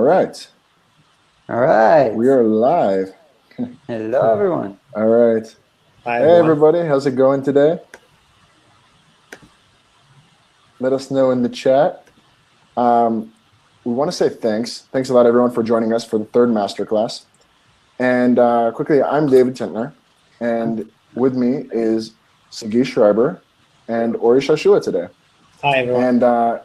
right. All right. We are live. Hello, everyone. All right. Hi, Hey, everyone. everybody. How's it going today? Let us know in the chat. We want to say thanks. Thanks a lot, everyone, for joining us for the third masterclass. And quickly, I'm David Tintner. And with me is Sagi Schreiber and Ori Shaashua today. Hi, everyone. And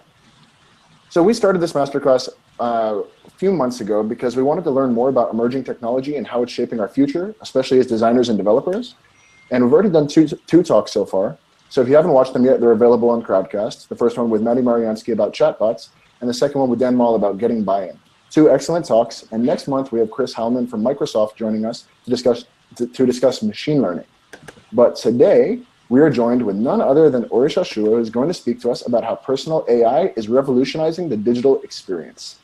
so we started this masterclass a few months ago because we wanted to learn more about emerging technology and how it's shaping our future, especially as designers and developers. And we've already done two talks so far. So if you haven't watched them yet, they're available on Crowdcast. The first one with Matty Mariansky about chatbots, and the second one with Dan Mall about getting buy-in. Two excellent talks. And next month, we have Chris Hallman from Microsoft joining us to discuss machine learning. But today, we are joined with none other than Ori Shaashua, who is going to speak to us about how personal AI is revolutionizing the digital experience.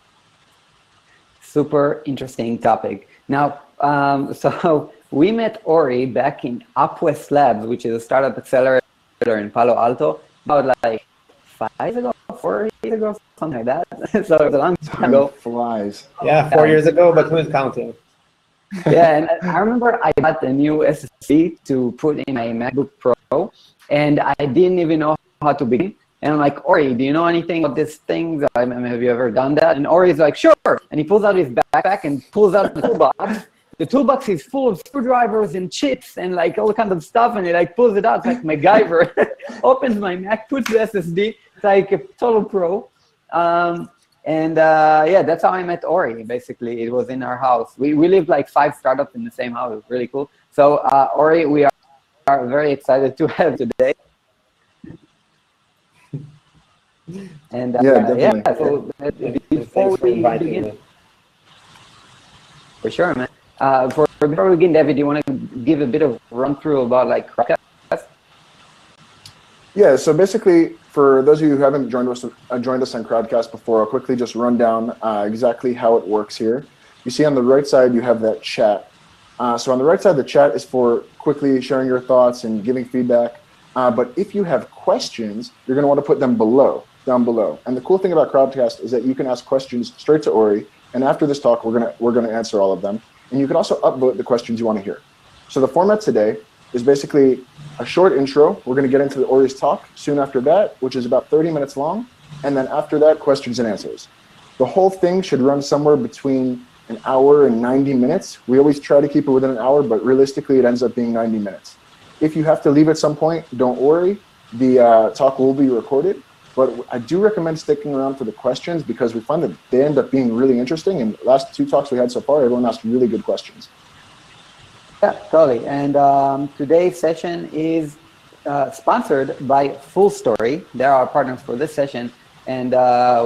Super interesting topic. Now, so we met Ori back in UpWest Labs, which is a startup accelerator in Palo Alto, about like 5 years ago, 4 years ago, something like that. So it was a long time ago. Flies. Yeah, 4 years ago, but who's counting? Yeah, and I remember I bought a new SSD to put in my MacBook Pro, and I didn't even know how to begin. And I'm like, Ori, do you know anything about this thing? Have you ever done that? And Ori's like, sure. And he pulls out his backpack and pulls out the toolbox. The toolbox is full of screwdrivers and chips and like all kinds of stuff. And he like pulls it out. It's like MacGyver. Opens my Mac, puts the SSD. It's like a total pro. Yeah, that's how I met Ori, basically. It was in our house. We lived like 5 startups in the same house. It was really cool. So Ori, we are very excited to have today. And yeah, definitely. Yeah, so before we begin, for sure, man. Before we begin, David, do you want to give a bit of run through about like Crowdcast? Yeah, so basically, for those of you who haven't joined us on Crowdcast before, I'll quickly just run down exactly how it works here. You see on the right side, you have that chat. So on the right side, the chat is for quickly sharing your thoughts and giving feedback. But if you have questions, you're going to want to put them down below. And the cool thing about Crowdcast is that you can ask questions straight to Ori. And after this talk, we're gonna answer all of them. And you can also upvote the questions you want to hear. So the format today is basically a short intro. We're going to get into the Ori's talk soon after that, which is about 30 minutes long. And then after that, questions and answers. The whole thing should run somewhere between an hour and 90 minutes. We always try to keep it within an hour, but realistically, it ends up being 90 minutes. If you have to leave at some point, don't worry. The talk will be recorded. But I do recommend sticking around for the questions because we find that they end up being really interesting. And the last 2 talks we had so far, everyone asked really good questions. Yeah, totally. And today's session is sponsored by Full Story. They're our partners for this session. And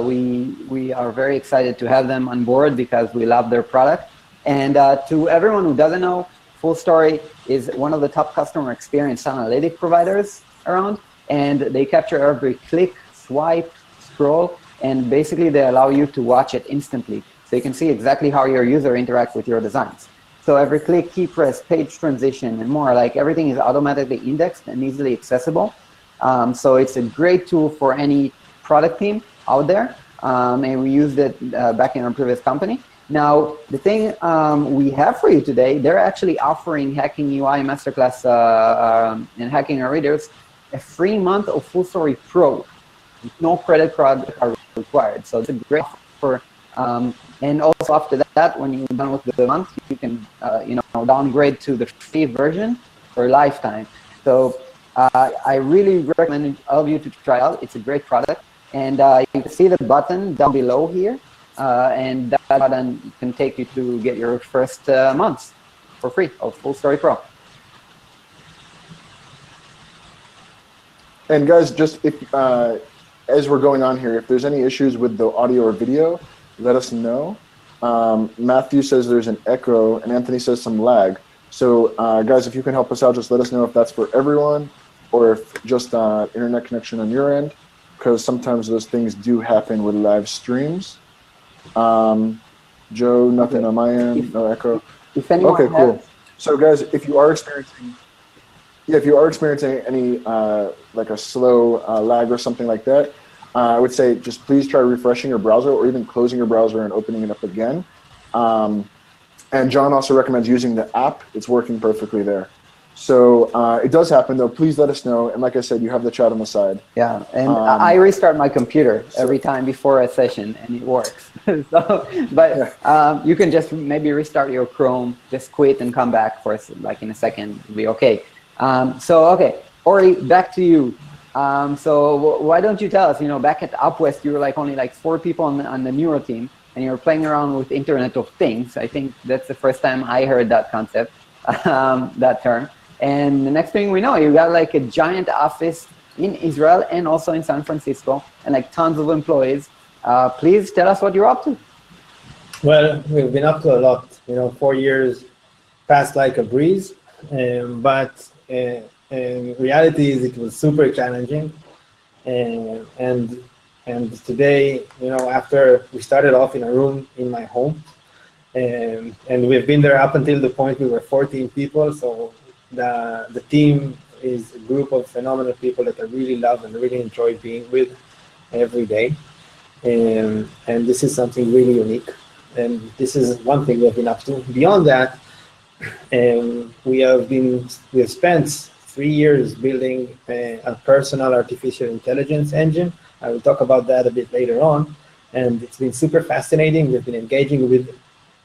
we are very excited to have them on board because we love their product. And to everyone who doesn't know, Full Story is one of the top customer experience analytic providers around. And they capture every click, swipe, scroll, and basically they allow you to watch it instantly. So you can see exactly how your user interacts with your designs. So every click, key press, page transition, and more, like everything is automatically indexed and easily accessible. So it's a great tool for any product team out there. And we used it back in our previous company. Now, the thing we have for you today, they're actually offering Hacking UI Masterclass and Hacking Our Readers a free month of Full Story Pro. No credit card are required. So it's a great offer. And also after that, when you're done with the month, you can downgrade to the free version for a lifetime. So I really recommend all of you to try out. It's a great product. And you can see the button down below here. And that button can take you to get your first month for free of Full Story Pro. And guys, just if as we're going on here, if there's any issues with the audio or video, let us know. Matthew says there's an echo, and Anthony says some lag. So guys, if you can help us out, just let us know if that's for everyone or if just internet connection on your end, because sometimes those things do happen with live streams. Joe, nothing on my end, no echo. If anyone okay, cool. So guys, if you are experiencing any like a slow lag or something like that, I would say just please try refreshing your browser or even closing your browser and opening it up again. And John also recommends using the app. It's working perfectly there. So it does happen, though. Please let us know. And like I said, you have the chat on the side. Yeah, and I restart my computer every time before a session, and it works. You can just maybe restart your Chrome, just quit and come back for like in a second. It'll be okay. Okay, Ori, back to you. So why don't you tell us? Back at Upwest, you were like only like 4 people on the Neura team, and you were playing around with Internet of Things. I think that's the first time I heard that concept, that term. And the next thing we know, you got like a giant office in Israel and also in San Francisco, and like tons of employees. Please tell us what you're up to. Well, we've been up to a lot. 4 years passed like a breeze, but reality is it was super challenging. And today, after we started off in a room in my home, and we've been there up until the point we were 14 people. So the team is a group of phenomenal people that I really love and really enjoy being with every day. And this is something really unique. And this is one thing we've been up to. Beyond that, we have spent 3 years building a personal artificial intelligence engine. I will talk about that a bit later on. And it's been super fascinating. We've been engaging with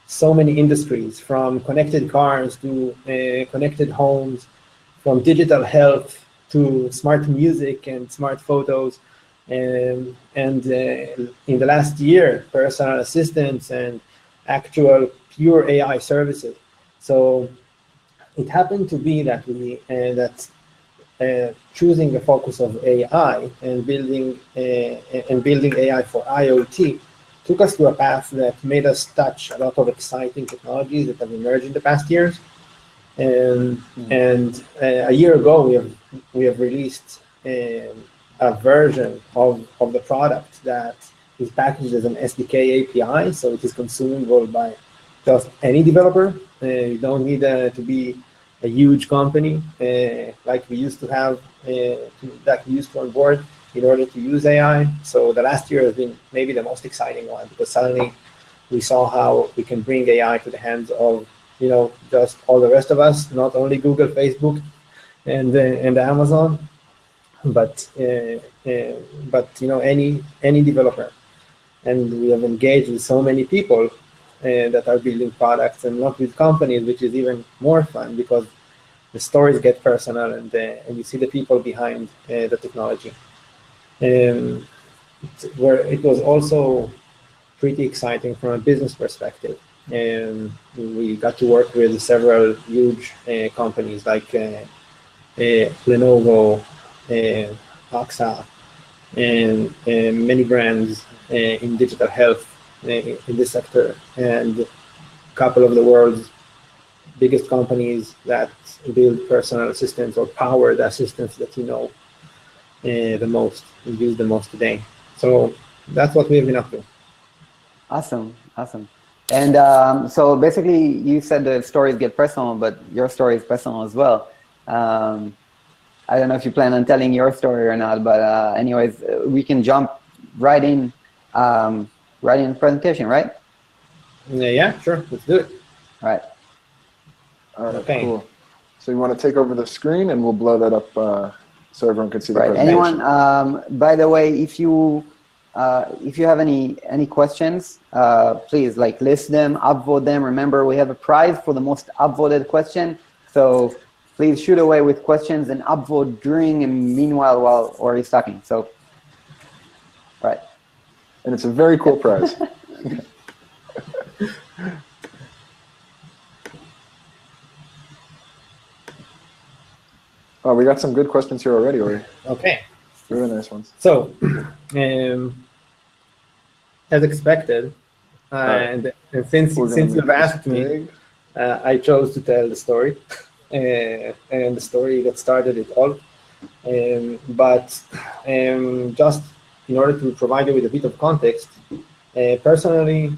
so many industries, from connected cars to connected homes, from digital health to smart music and smart photos. And in the last year, personal assistants and actual pure AI services. So it happened to be that choosing the focus of AI and building AI for IoT took us to a path that made us touch a lot of exciting technologies that have emerged in the past years. And a year ago, we have released a version of the product that is packaged as an SDK API, so it is consumable by just any developer. You don't need to be a huge company like we used to have, that we used to onboard in order to use AI. So the last year has been maybe the most exciting one, because suddenly we saw how we can bring AI to the hands of just all the rest of us, not only Google, Facebook, and Amazon, but any developer. And we have engaged with so many people that are building products, and not with companies, which is even more fun, because the stories get personal, and you see the people behind the technology. Where it was also pretty exciting from a business perspective. And we got to work with several huge companies like Lenovo, AXA, and many brands in digital health in this sector, and a couple of the world's biggest companies that build personal assistants or power the assistants that the most, and use the most today. So that's what we've been up to. Awesome. And so basically, you said the stories get personal, but your story is personal as well. I don't know if you plan on telling your story or not, but anyways, we can jump right in the presentation, right? Yeah, sure. Let's do it. All right. Okay. Cool. So you want to take over the screen, and we'll blow that up so everyone can see the presentation. Anyone? By the way, if you have any questions, please list them, upvote them. Remember, we have a prize for the most upvoted question. So please shoot away with questions and upvote during and meanwhile while Ori is talking. So, right. And it's a very cool prize. Oh, we got some good questions here already, Ori. Okay. Really nice ones. So, as expected, and since you've asked me, I chose to tell the story, and the story that started it all. But just in order to provide you with a bit of context, personally,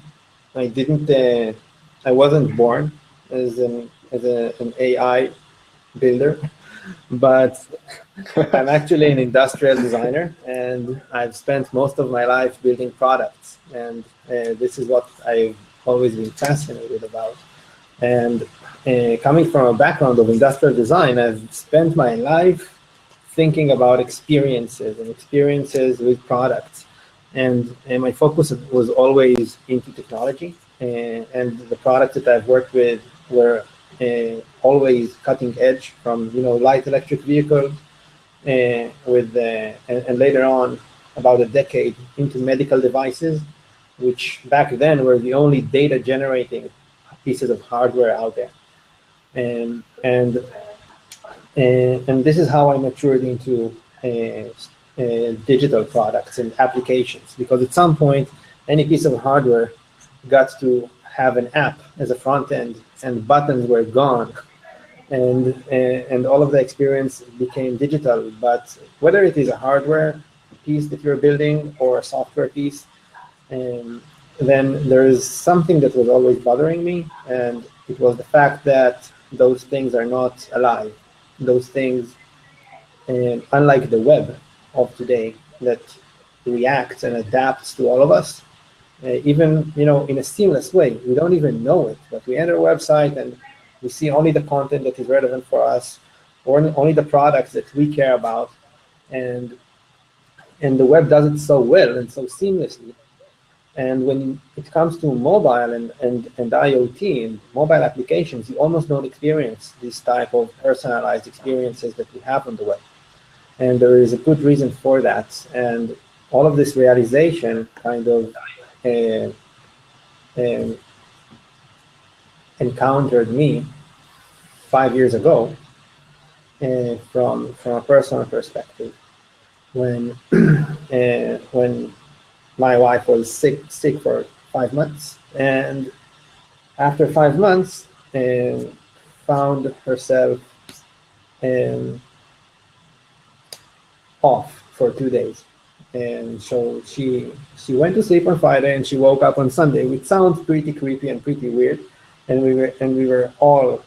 I wasn't born as an AI builder. But I'm actually an industrial designer, and I've spent most of my life building products. And this is what I've always been fascinated about. And coming from a background of industrial design, I've spent my life thinking about experiences and experiences with products. And my focus was always into technology. And the products that I've worked with were always cutting edge, from light electric vehicles and later on, about a decade, into medical devices, which back then were the only data generating pieces of hardware out there. And and and this is how I matured into digital products and applications, because at some point any piece of hardware got to have an app as a front end, and buttons were gone, and all of the experience became digital. But whether it is a hardware piece that you're building or a software piece, then there is something that was always bothering me, and it was the fact that those things are not alive. Those things, unlike the web of today that reacts and adapts to all of us, even in a seamless way. We don't even know it, but we enter a website and we see only the content that is relevant for us, or only the products that we care about, and the web does it so well and so seamlessly. And when it comes to mobile and IoT and mobile applications, you almost don't experience this type of personalized experiences that we have on the web. And there is a good reason for that. And all of this realization kind of encountered me 5 years ago from a personal perspective, when when my wife was sick for 5 months, and after 5 months found herself off for 2 days. And so she went to sleep on Friday and she woke up on Sunday, which sounds pretty creepy and pretty weird, and we were all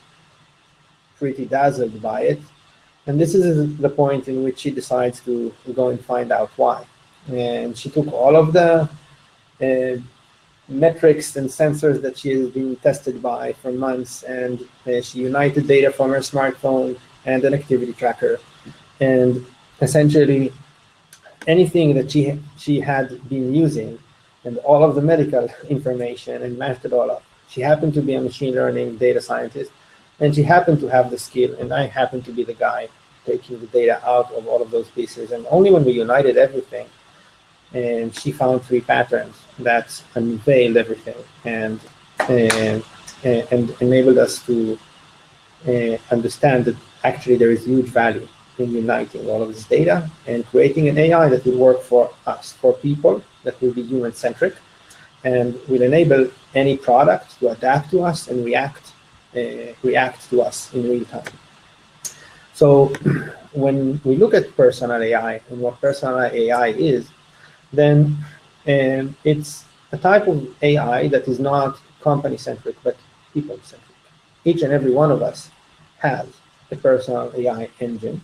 pretty dazzled by it. And this is the point in which she decides to go and find out why. And she took all of the metrics and sensors that she has been tested by for months, and she united data from her smartphone and an activity tracker, and essentially anything that she had been using, and all of the medical information, and matched it all up. She happened to be a machine learning data scientist, and she happened to have the skill, and I happened to be the guy taking the data out of all of those pieces. And only when we united everything, and she found 3 patterns that unveiled everything, and enabled us to understand that actually there is huge value in uniting all of this data and creating an AI that will work for us, for people, that will be human-centric, and will enable any product to adapt to us and react to us in real time. So when we look at personal AI and what personal AI is, then it's a type of AI that is not company-centric, but people-centric. Each and every one of us has a personal AI engine.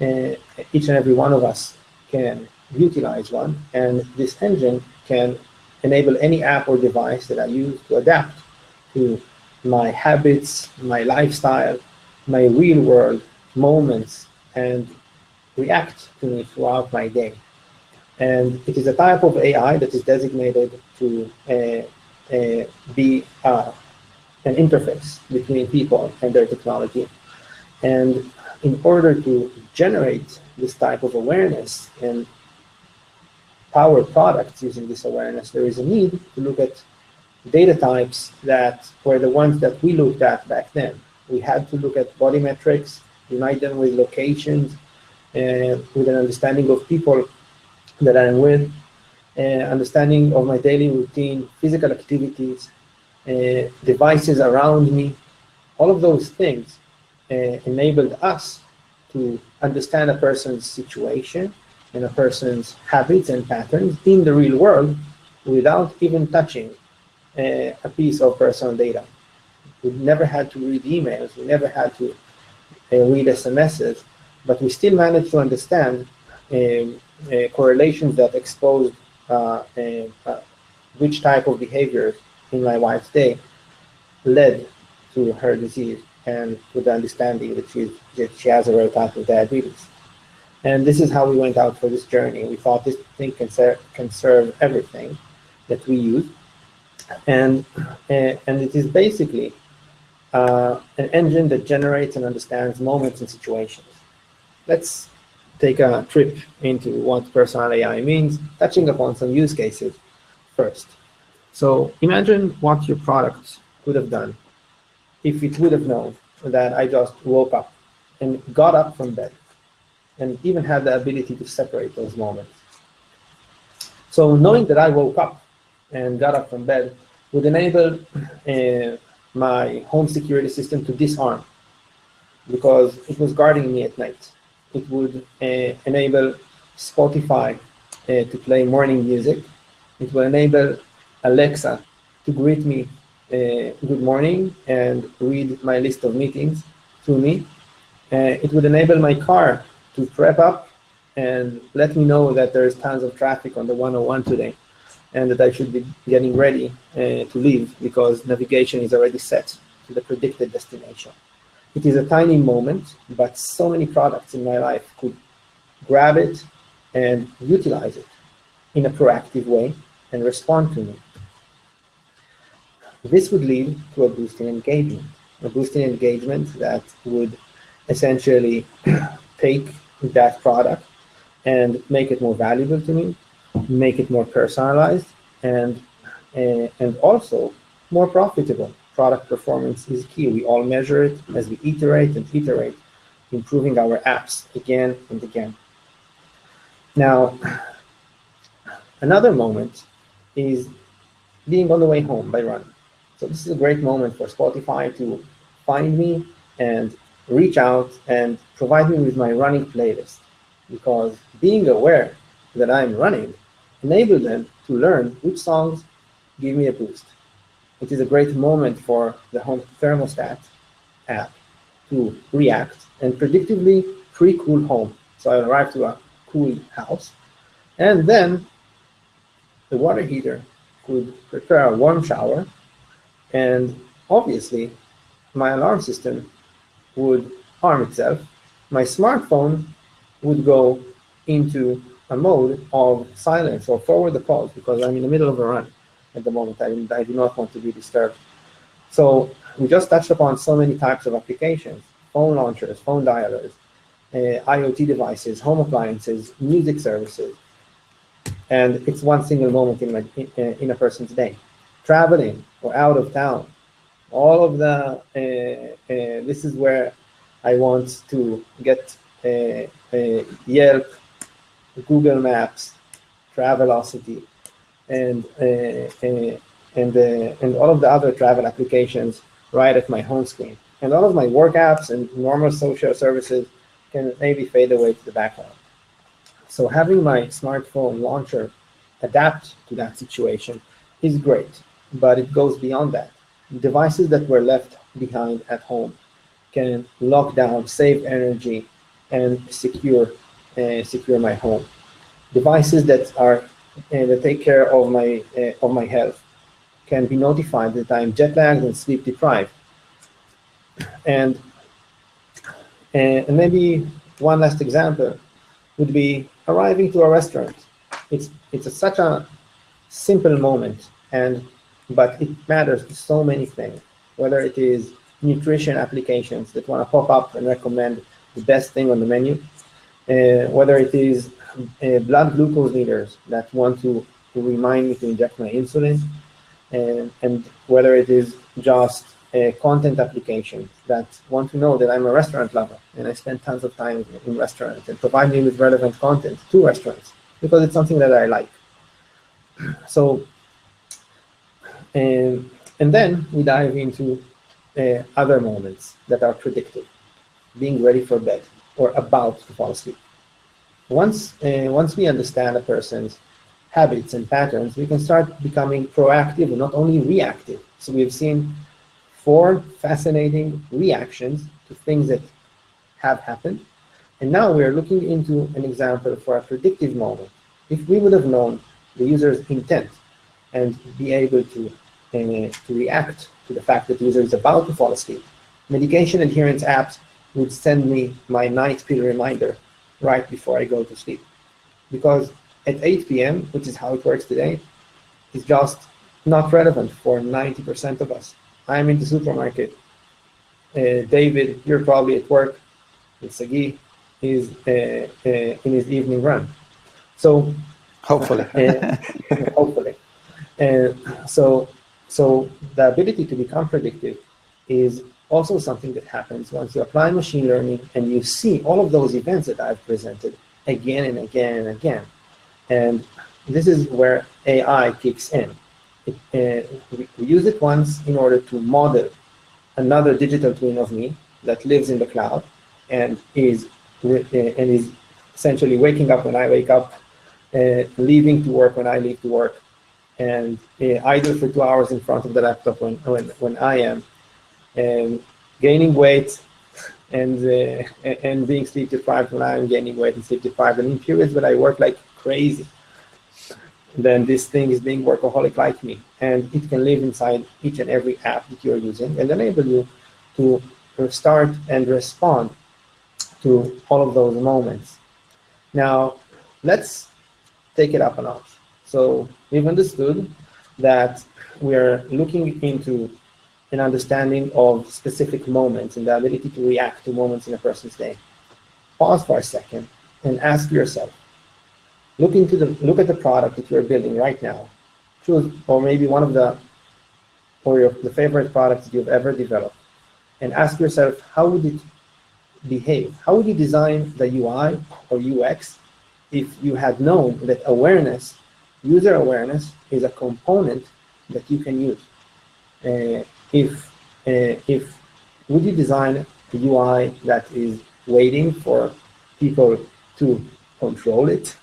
Each and every one of us can utilize one, and this engine can enable any app or device that I use to adapt to my habits, my lifestyle, my real world moments, and react to me throughout my day. And it is a type of AI that is designated to be an interface between people and their technology. And in order to generate this type of awareness and power products using this awareness, there is a need to look at data types that were the ones that we looked at back then. We had to look at body metrics, unite them with locations, with an understanding of people that I'm with, understanding of my daily routine, physical activities, devices around me. All of those things enabled us to understand a person's situation and a person's habits and patterns in the real world without even touching a piece of personal data. We never had to read emails. We never had to read SMSs, but we still managed to understand correlations that exposed which type of behaviors in my wife's day led to her disease and to the understanding that she has a rare type of diabetes. And this is how we went out for this journey. We thought this thing can serve everything that we use. And it is basically an engine that generates and understands moments and situations. Let's take a trip into what personal AI means, touching upon some use cases first. So imagine what your product could have done if it would have known that I just woke up and got up from bed and even had the ability to separate those moments. So knowing that I woke up and got up from bed would enable my home security system to disarm because it was guarding me at night. It would enable Spotify to play morning music. It will enable Alexa to greet me good morning and read my list of meetings to me. It would enable my car to prep up and let me know that there's tons of traffic on the 101 today and that I should be getting ready to leave because navigation is already set to the predicted destination. It is a tiny moment, but so many products in my life could grab it and utilize it in a proactive way and respond to me. This would lead to a boost in engagement that would essentially take that product and make it more valuable to me, make it more personalized, and also more profitable. Product performance is key. We all measure it as we iterate and iterate, improving our apps again and again. Now, another moment is being on the way home by running. So this is a great moment for Spotify to find me and reach out and provide me with my running playlist, because being aware that I'm running enables them to learn which songs give me a boost. It is a great moment for the home thermostat app to react and predictively pre-cool home. So I arrive to a cool house, and then the water heater could prepare a warm shower, and obviously my alarm system would arm itself. My smartphone would go into a mode of silence or forward the pause because I'm in the middle of a run at the moment. I do not want to be disturbed. So we just touched upon so many types of applications: phone launchers, phone dialers, IoT devices, home appliances, music services. And it's one single moment in a person's day. Traveling or out of town, all of the, this is where I want to get Yelp, Google Maps, Travelocity, and all of the other travel applications right at my home screen. And all of my work apps and normal social services can maybe fade away to the background. So having my smartphone launcher adapt to that situation is great, but it goes beyond that. Devices that were left behind at home can lock down, save energy, and secure my home. Devices that take care of my health can be notified that I'm jet lagged and sleep deprived. And maybe one last example would be arriving to a restaurant. It's such a simple moment, but it matters to so many things, whether it is nutrition applications that want to pop up and recommend the best thing on the menu, whether it is blood glucose meters that want to remind me to inject my insulin, and whether it is just content applications that want to know that I'm a restaurant lover and I spend tons of time in restaurants and provide me with relevant content to restaurants because it's something that I like. So, and then we dive into other moments that are predictive, being ready for bed or about to fall asleep. Once we understand a person's habits and patterns, we can start becoming proactive and not only reactive. So we've seen 4 fascinating reactions to things that have happened. And now we are looking into an example for a predictive model. If we would have known the user's intent and be able to react to the fact that the user is about to fall asleep, medication adherence apps would send me my night pill reminder right before I go to sleep. Because at 8 p.m., which is how it works today, is just not relevant for 90% of us. I'm in the supermarket. David, you're probably at work. And Sagi is in his evening run. So Hopefully. hopefully. So the ability to become predictive is also something that happens once you apply machine learning and you see all of those events that I've presented again and again and again. And this is where AI kicks in. We use it once in order to model another digital twin of me that lives in the cloud and is essentially waking up when I wake up, leaving to work when I leave to work, and idle for 2 hours in front of the laptop when I am, and gaining weight and being sleep deprived when I am gaining weight and sleep deprived, and in periods when I work like crazy, then this thing is being workaholic like me, and it can live inside each and every app that you're using and enable you to start and respond to all of those moments. Now, let's take it up a notch. So we've understood that we're looking into an understanding of specific moments and the ability to react to moments in a person's day. Pause for a second and ask yourself, look at the product that you're building right now. Choose, or maybe one of the favorite products that you've ever developed, and ask yourself, how would it behave? How would you design the UI or UX if you had known that awareness, user awareness, is a component that you can use? Would you design a UI that is waiting for people to control it?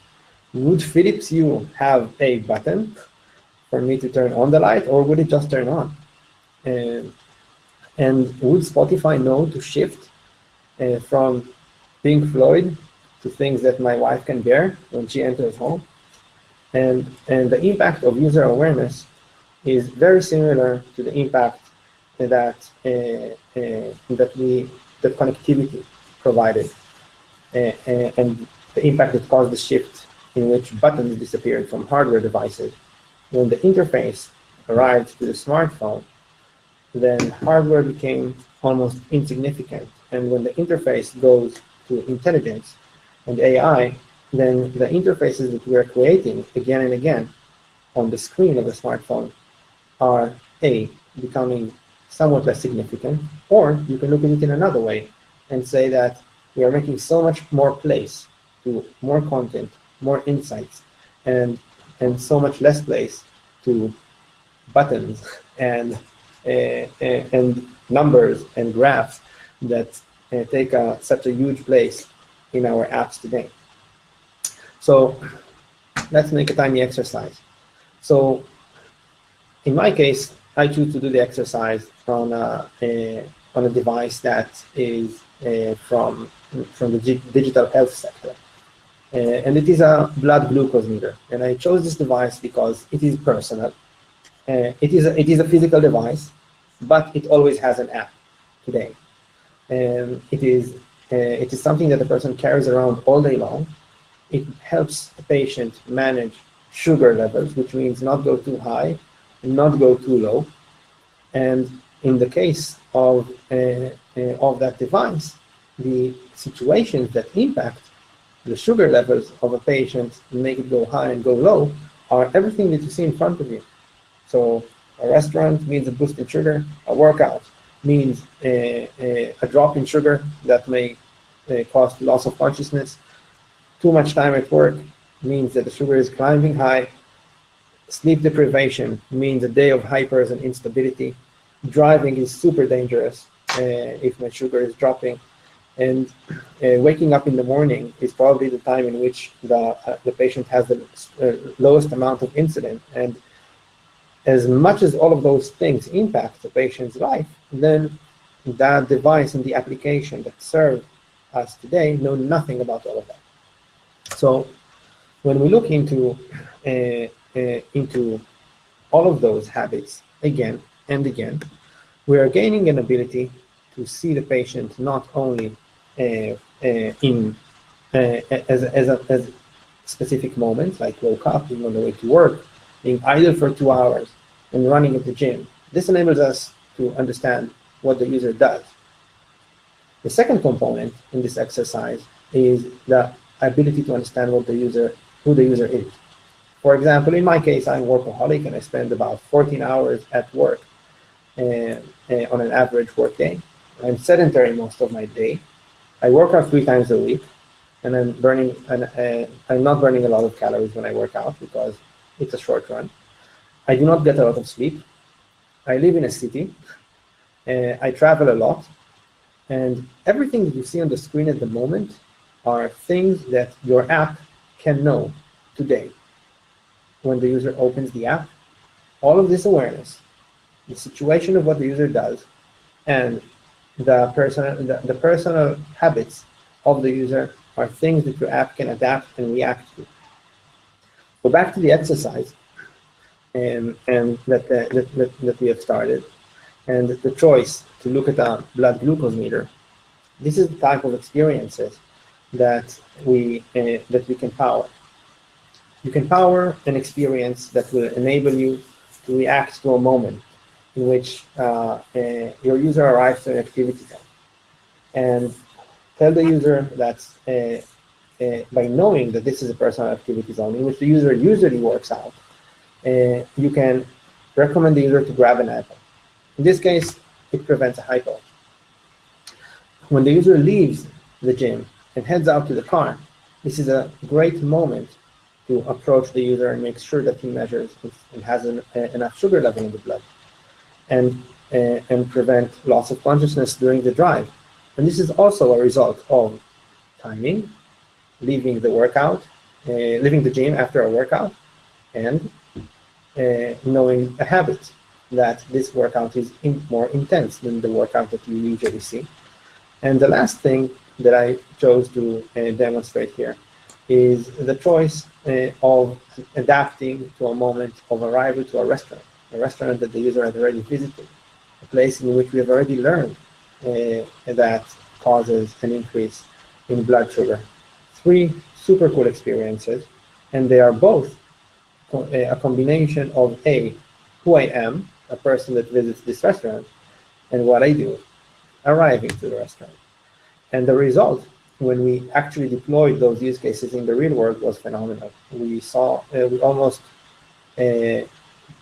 Would Philips Hue have a button for me to turn on the light, or would it just turn on? And would Spotify know to shift from Pink Floyd to things that my wife can bear when she enters home? And the impact of user awareness is very similar to the impact that connectivity provided, and the impact that caused the shift in which buttons disappeared from hardware devices. When the interface arrived to the smartphone, then hardware became almost insignificant. And when the interface goes to intelligence and AI, then the interfaces that we are creating again and again on the screen of the smartphone are becoming somewhat less significant, or you can look at it in another way and say that we are making so much more place to more content, more insights, and so much less place to buttons and numbers and graphs that take such a huge place in our apps today. So let's make a tiny exercise. So in my case, I choose to do the exercise on a device that is from the digital health sector. And it is a blood glucose meter. And I chose this device because it is personal. It is a physical device, but it always has an app today. And it is something that the person carries around all day long. It helps the patient manage sugar levels, which means not go too high and not go too low. And in the case of that device, the situations that impact the sugar levels of a patient and make it go high and go low are everything that you see in front of you. So a restaurant means a boost in sugar, a workout means a drop in sugar that may cause loss of consciousness. Too much time at work means that the sugar is climbing high. Sleep deprivation means a day of hypers and instability. Driving is super dangerous if my sugar is dropping. And waking up in the morning is probably the time in which the patient has the lowest amount of insulin. And as much as all of those things impact the patient's life, then that device and the application that serve us today know nothing about all of that. So when we look into all of those habits again and again, we are gaining an ability to see the patient not only as specific moments, like woke up, being on the way to work, being idle for 2 hours, and running at the gym. This enables us to understand what the user does. The second component in this exercise is the ability to understand who the user is. For example, in my case, I'm a workaholic and I spend about 14 hours at work on an average work day. I'm sedentary most of my day. I work out 3 times a week, and I'm not burning a lot of calories when I work out because it's a short run. I do not get a lot of sleep. I live in a city. I travel a lot. And everything that you see on the screen at the moment are things that your app can know today. When the user opens the app, all of this awareness, the situation of what the user does, and the personal habits of the user are things that your app can adapt and react to. So back to the exercise that we have started, and the choice to look at a blood glucose meter. This is the type of experiences that we can power. You can power an experience that will enable you to react to a moment in which your user arrives to an activity zone, and tell the user that by knowing that this is a personal activity zone in which the user usually works out, you can recommend the user to grab an apple. In this case, it prevents a hypo. When the user leaves the gym and heads out to the car, this is a great moment to approach the user and make sure that he measures and has enough sugar level in the blood, and prevent loss of consciousness during the drive. And this is also a result of timing, leaving the gym after a workout, and knowing a habit that this workout is more intense than the workout that you usually see. And the last thing that I chose to demonstrate here is the choice of adapting to a moment of arrival to a restaurant that the user has already visited, a place in which we have already learned that causes an increase in blood sugar. 3 super cool experiences, and they are both a combination of who I am, a person that visits this restaurant, and what I do, arriving to the restaurant. And the result, when we actually deployed those use cases in the real world, was phenomenal. We saw, we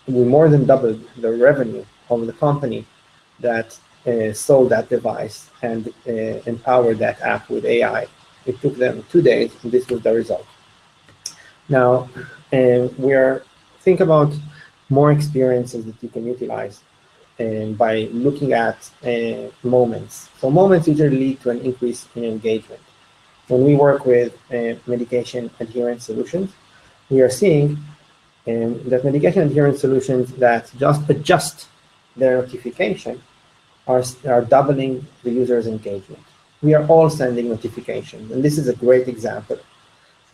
more than doubled the revenue of the company that sold that device and empowered that app with AI. It took them 2 days, and this was the result. Now, think about more experiences that you can utilize by looking at moments. So moments usually lead to an increase in engagement. When we work with medication adherence solutions, we are seeing that medication adherence solutions that just adjust their notification are doubling the user's engagement. We are all sending notifications, and this is a great example.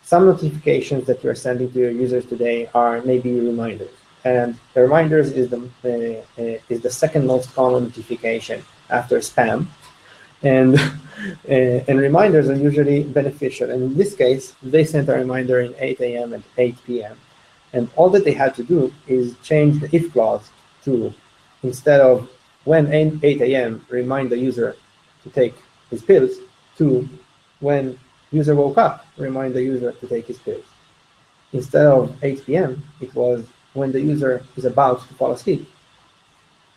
Some notifications that you're sending to your users today are maybe reminders, and the reminders is the second most common notification after spam, and reminders are usually beneficial. And in this case, they sent a reminder in 8 a.m. and 8 p.m. And all that they had to do is change the if clause to, instead of when 8 a.m. remind the user to take his pills, to when user woke up, remind the user to take his pills. Instead of 8 p.m., it was when the user is about to fall asleep,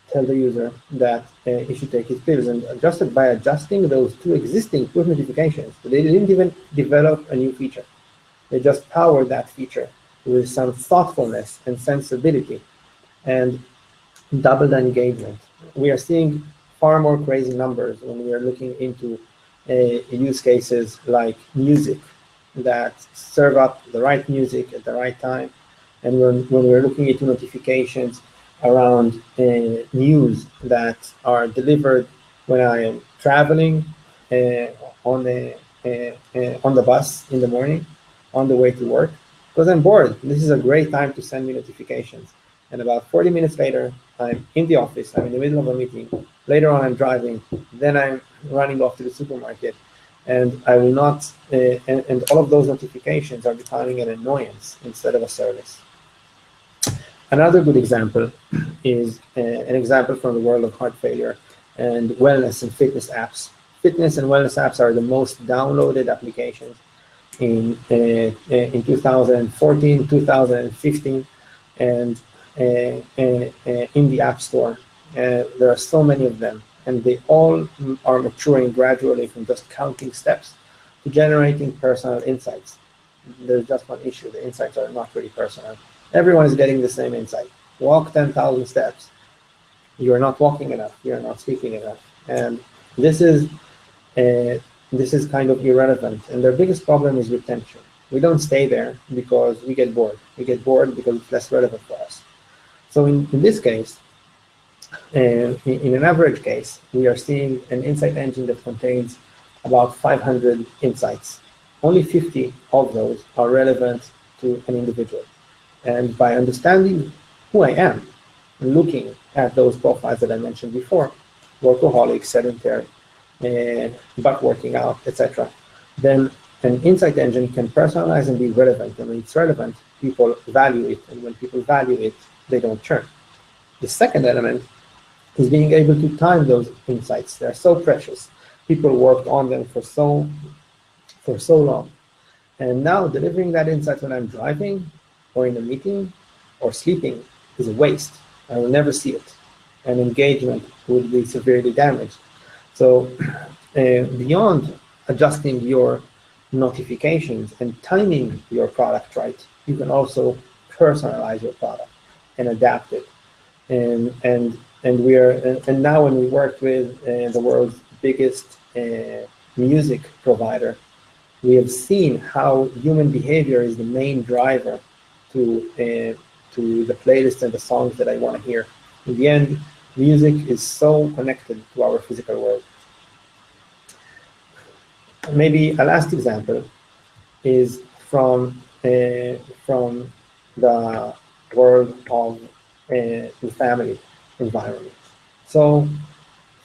tell the user that he should take his pills. And by adjusting those 2 existing push notifications, they didn't even develop a new feature. They just powered that feature with some thoughtfulness and sensibility and doubled engagement. We are seeing far more crazy numbers when we are looking into use cases like music that serve up the right music at the right time. And when we're looking into notifications around news that are delivered when I am traveling on the bus in the morning on the way to work because I'm bored. This is a great time to send me notifications. And about 40 minutes later, I'm in the office, I'm in the middle of a meeting. Later on, I'm driving. Then I'm running off to the supermarket. And I will not, and all of those notifications are becoming an annoyance instead of a service. Another good example is an example from the world of heart failure and wellness and fitness apps. Fitness and wellness apps are the most downloaded applications in 2014, 2015, and in the App Store. There are so many of them, and they all are maturing gradually from just counting steps to generating personal insights. There's just one issue: the insights are not really personal. Everyone is getting the same insight. Walk 10,000 steps. You're not walking enough. You're not speaking enough, and this is kind of irrelevant. And their biggest problem is retention. We don't stay there because we get bored. We get bored because it's less relevant for us. So in this case, in an average case, we are seeing an insight engine that contains about 500 insights. Only 50 of those are relevant to an individual. And by understanding who I am, and looking at those profiles that I mentioned before, workaholic, sedentary, but working out, etc., then an insight engine can personalize and be relevant. And when it's relevant, people value it. And when people value it, they don't churn. The second element is being able to time those insights. They're so precious. People worked on them for so long. And now delivering that insight when I'm driving or in a meeting or sleeping is a waste. I will never see it. And engagement would be severely damaged. So beyond adjusting your notifications and timing your product right, you can also personalize your product and adapt it. And now when we work with the world's biggest music provider, we have seen how human behavior is the main driver to the playlist and the songs that I want to hear. In the end, music is so connected to our physical world. Maybe a last example is from the world of the family environment. So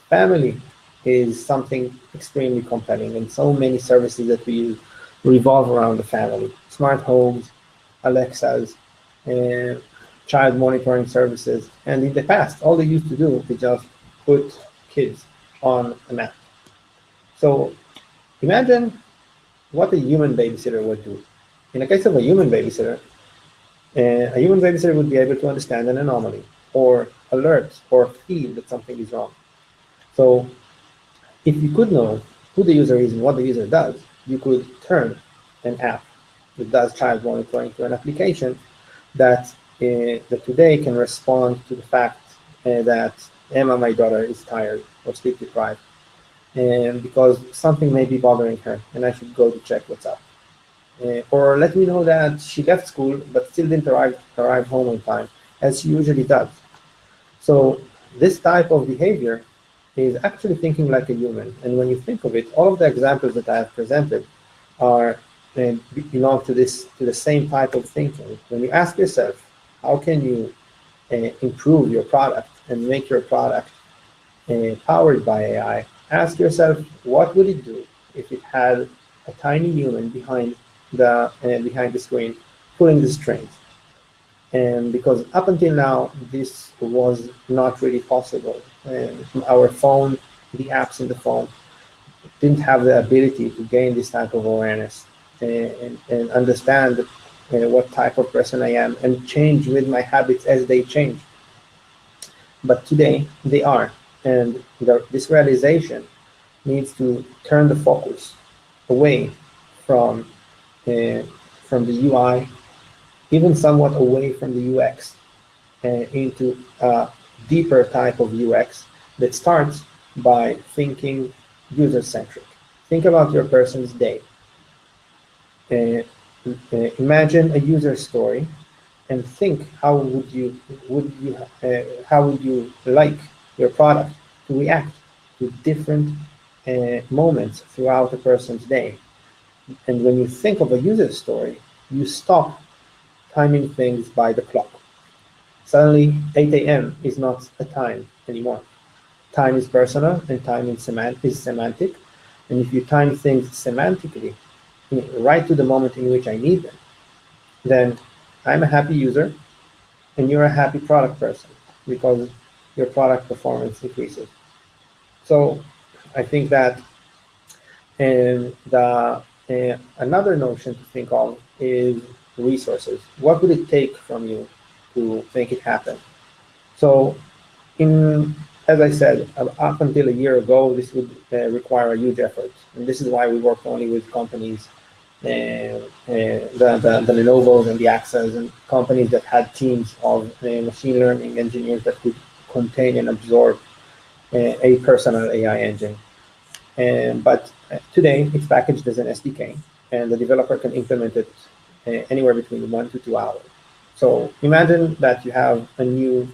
family is something extremely compelling, and so many services that we use revolve around the family. Smart homes, Alexas, child monitoring services. And in the past, all they used to do is just put kids on an app. So imagine what a human babysitter would do. In the case of a human babysitter would be able to understand an anomaly or alert or feel that something is wrong. So if you could know who the user is and what the user does, you could turn an app that does child monitoring to an application that today can respond to the fact that Emma, my daughter, is tired or sleep deprived, and because something may be bothering her, and I should go to check what's up. Or let me know that she left school but still didn't arrive home on time, as she usually does. So this type of behavior is actually thinking like a human. And when you think of it, all of the examples that I have presented belong to the same type of thinking. When you ask yourself, how can you improve your product and make your product powered by AI, ask yourself, what would it do if it had a tiny human behind the screen pulling the strings? And because up until now, this was not really possible. Our phone, the apps in the phone, didn't have the ability to gain this type of awareness and understand what type of person I am and change with my habits as they change. But today, they are. And this realization needs to turn the focus away from the UI, even somewhat away from the UX, into a deeper type of UX that starts by thinking user-centric. Think about your person's day. Imagine a user story and think how would you like your product to react to different moments throughout a person's day. And when you think of a user story, you stop timing things by the clock. Suddenly, 8 a.m. is not a time anymore. Time is personal and time is semantic. And if you time things semantically, right to the moment in which I need them, then I'm a happy user and you're a happy product person because your product performance increases. So I think that another notion to think of is resources. What would it take from you to make it happen? So as I said, up until a year ago, this would require a huge effort. And this is why we work only with companies, the Lenovo's and the Axas, and companies that had teams of machine learning engineers that could contain and absorb a personal AI engine. But today, it's packaged as an SDK, and the developer can implement it anywhere between 1 to 2 hours. So imagine that you have a new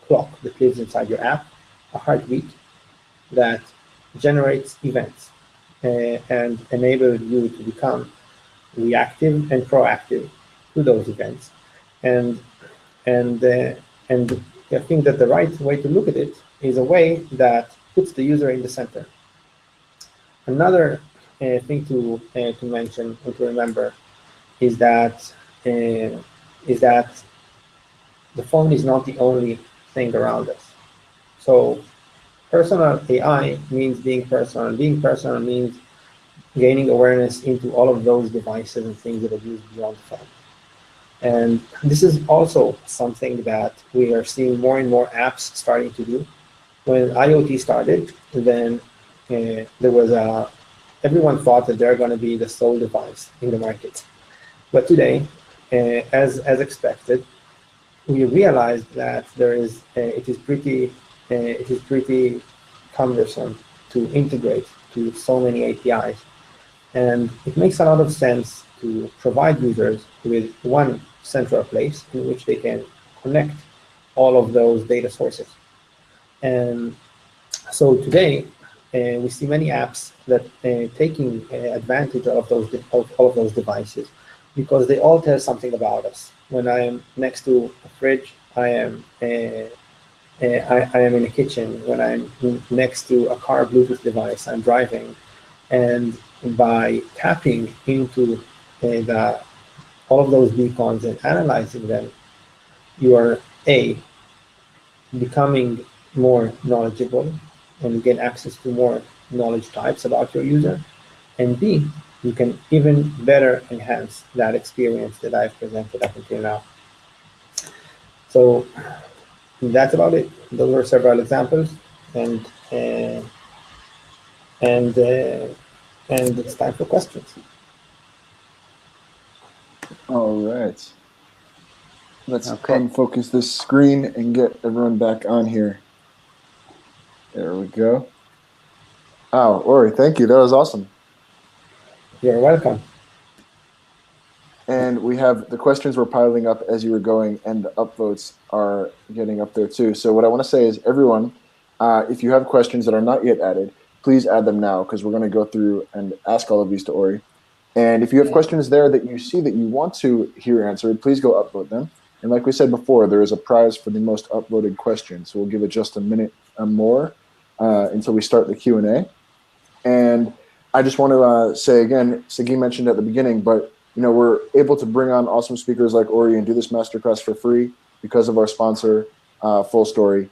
clock that lives inside your app, a heartbeat that generates events and enables you to become reactive and proactive to those events. And I think that the right way to look at it is a way that puts the user in the center. Another thing to mention and to remember is that the phone is not the only thing around us. So personal AI means being personal. Being personal means gaining awareness into all of those devices and things that are used beyond the phone. And this is also something that we are seeing more and more apps starting to do. When IoT started, then there was everyone thought that they're going to be the sole device in the market. But today, as expected, we realized that it is pretty cumbersome to integrate to so many APIs, and it makes a lot of sense to provide users with one central place in which they can connect all of those data sources. And so today, we see many apps that taking advantage of all of those devices because they all tell something about us. When I am next to a fridge, I am in a kitchen. When I'm next to a car Bluetooth device, I'm driving. And by tapping into all of those beacons and analyzing them, you are becoming more knowledgeable and you get access to more knowledge types about your user. And B, you can even better enhance that experience that I've presented up until now. So that's about it. Those were several examples, and it's time for questions. All right. Let's unfocus this screen and get everyone back on here. There we go. Oh, Ori, thank you. That was awesome. You're welcome. And we have the questions were piling up as you were going, and the upvotes are getting up there too. So what I want to say is, everyone, if you have questions that are not yet added, please add them now because we're going to go through and ask all of these to Ori. And if you have questions there that you see that you want to hear answered, please go upvote them. And like we said before, there is a prize for the most upvoted question. So we'll give it just a minute more until we start the Q&A. And I just want to say again, Sagi mentioned at the beginning, but we're able to bring on awesome speakers like Ori and do this masterclass for free because of our sponsor, Full Story.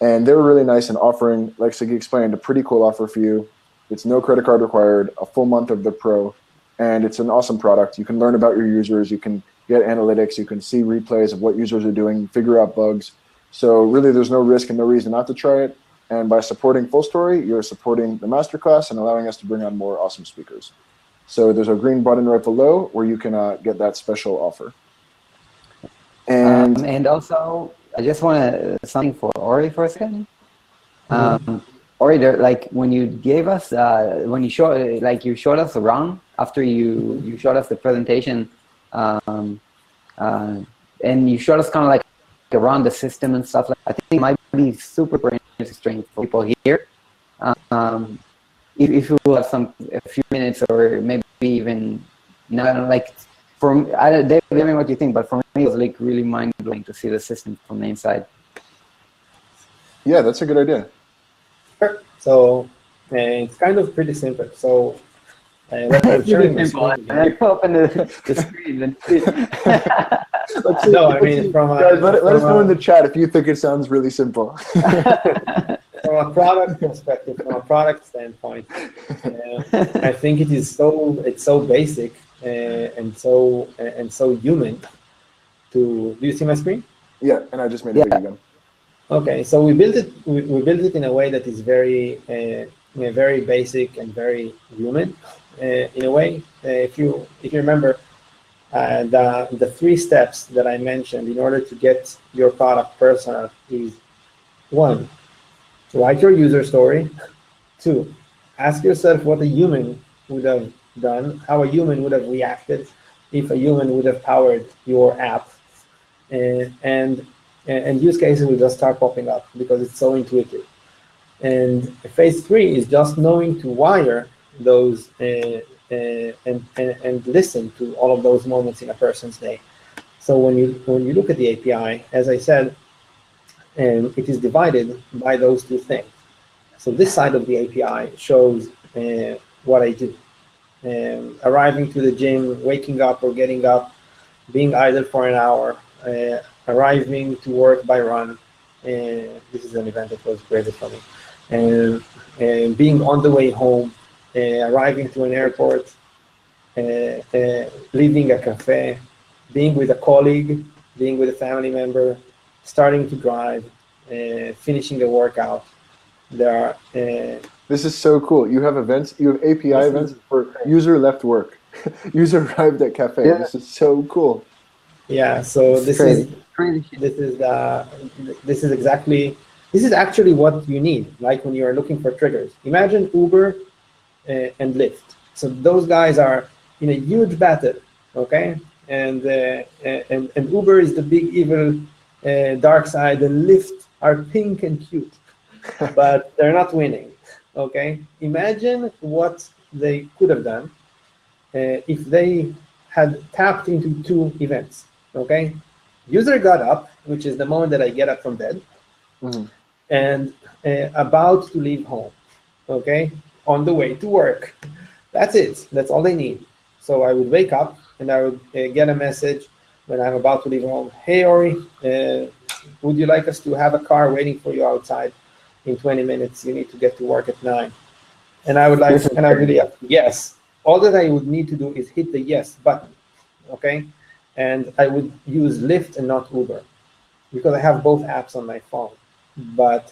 And they were really nice in offering, like Sagi explained, a pretty cool offer for you. It's no credit card required, a full month of the Pro, and it's an awesome product. You can learn about your users, you can get analytics, you can see replays of what users are doing, figure out bugs. So really there's no risk and no reason not to try it. And by supporting Full Story, you're supporting the masterclass and allowing us to bring on more awesome speakers. So there's a green button right below where you can get that special offer. And also, I just want to something for Ori for a second. Ori, like when you gave us, when you showed, like you showed us around after you showed us the presentation, and you showed us kind of like around the system and stuff. I think it might be super interesting for people here. if you have a few minutes or maybe even not like Dave, tell me what you think, but for me it was like really mind blowing to see the system from the inside. Yeah, that's a good idea. Sure. So it's kind of pretty simple. So I'm sharing my screen again. I open the screen and see. No, I mean, guys, let us know in the chat if you think it sounds really simple. From a product perspective, from a product standpoint, I think it's so basic and so human. Do you see my screen? Yeah, and I just made it big again. Okay, so we built it. We built it in a way that is very basic and very human. In a way, if you remember, the 3 steps that I mentioned in order to get your product personal is 1, write your user story. 2, ask yourself what a human would have done, how a human would have reacted if a human would have powered your app, and use cases will just start popping up because it's so intuitive. And phase 3 is just knowing to wire those and listen to all of those moments in a person's day. So when you look at the API, as I said, it is divided by those 2 things. So this side of the API shows what I do. Arriving to the gym, waking up or getting up, being idle for an hour, arriving to work by run. This is an event that was created for me. And being on the way home, arriving to an airport, leaving a cafe, being with a colleague, being with a family member, starting to drive, finishing a workout. There are. This is so cool. You have events. You have API events for user left work, user arrived at cafe. Yeah. This is so cool. Yeah. So this is actually what you need. Like when you are looking for triggers. Imagine Uber and Lyft. So those guys are in a huge battle, okay? And Uber is the big evil dark side, and Lyft are pink and cute, but they're not winning, okay? Imagine what they could have done if they had tapped into 2 events, okay? User got up, which is the moment that I get up from bed, and about to leave home, okay? On the way to work. That's it. That's all they need. So I would wake up and I would get a message when I'm about to leave home. Hey, Ori, would you like us to have a car waiting for you outside in 20 minutes? You need to get to work at 9. And I would like, and I would yes. All that I would need to do is hit the yes button, okay? And I would use Lyft and not Uber because I have both apps on my phone. But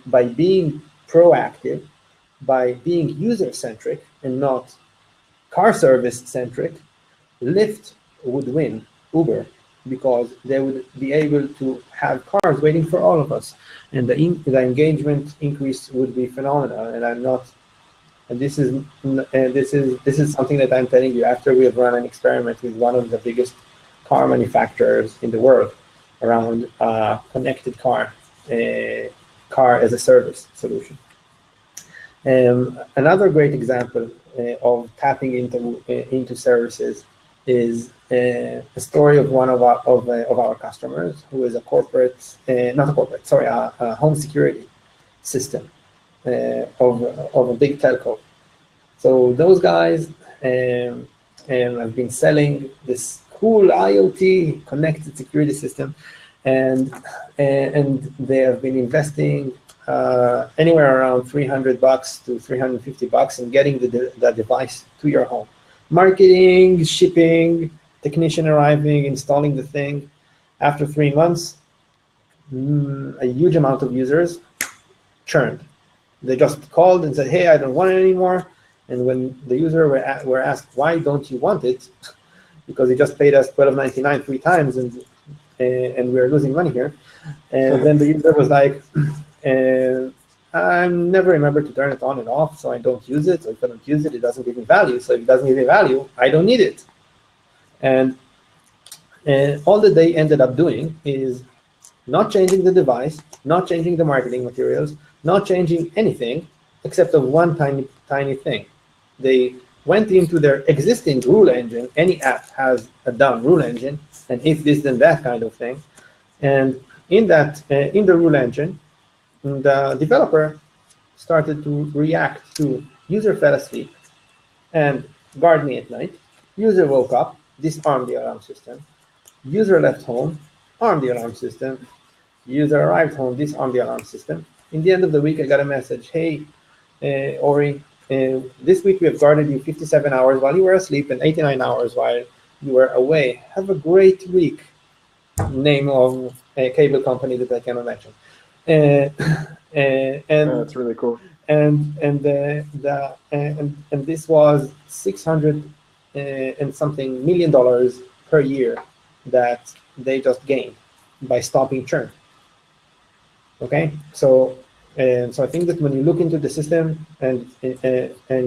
by being proactive, by being user-centric and not car service-centric, Lyft would win Uber because they would be able to have cars waiting for all of us, and the engagement increase would be phenomenal. And I'm not. And this is something that I'm telling you after we have run an experiment with one of the biggest car manufacturers in the world around connected car as a service solution. Another great example of tapping into services is a story of one of our customers who is a home security system of a big telco. So those guys have been selling this cool IoT connected security system, and they have been investing anywhere around $300 to $350 in getting the device to your home. Marketing, shipping, technician arriving, installing the thing. After 3 months, a huge amount of users churned. They just called and said, hey, I don't want it anymore. And when the user were asked, why don't you want it? Because he just paid us $12.99 3 times, and we're losing money here. And then the user was like, I never remember to turn it on and off, so I don't use it. So if I don't use it, it doesn't give me value. So if it doesn't give me value, I don't need it. And all that they ended up doing is not changing the device, not changing the marketing materials, not changing anything, except of one tiny thing. They went into their existing rule engine. Any app has a dumb rule engine, and if this, then that kind of thing. And in the rule engine, the developer started to react to user fell asleep and guard me at night. User woke up, disarmed the alarm system. User left home, armed the alarm system. User arrived home, disarmed the alarm system. In the end of the week, I got a message, hey, Ori, this week we have guarded you 57 hours while you were asleep and 89 hours while you were away. Have a great week. Name of a cable company that I cannot mention. And That's really cool. And this was $600 and something million per year that they just gained by stopping churn. Okay, so I think that when you look into the system and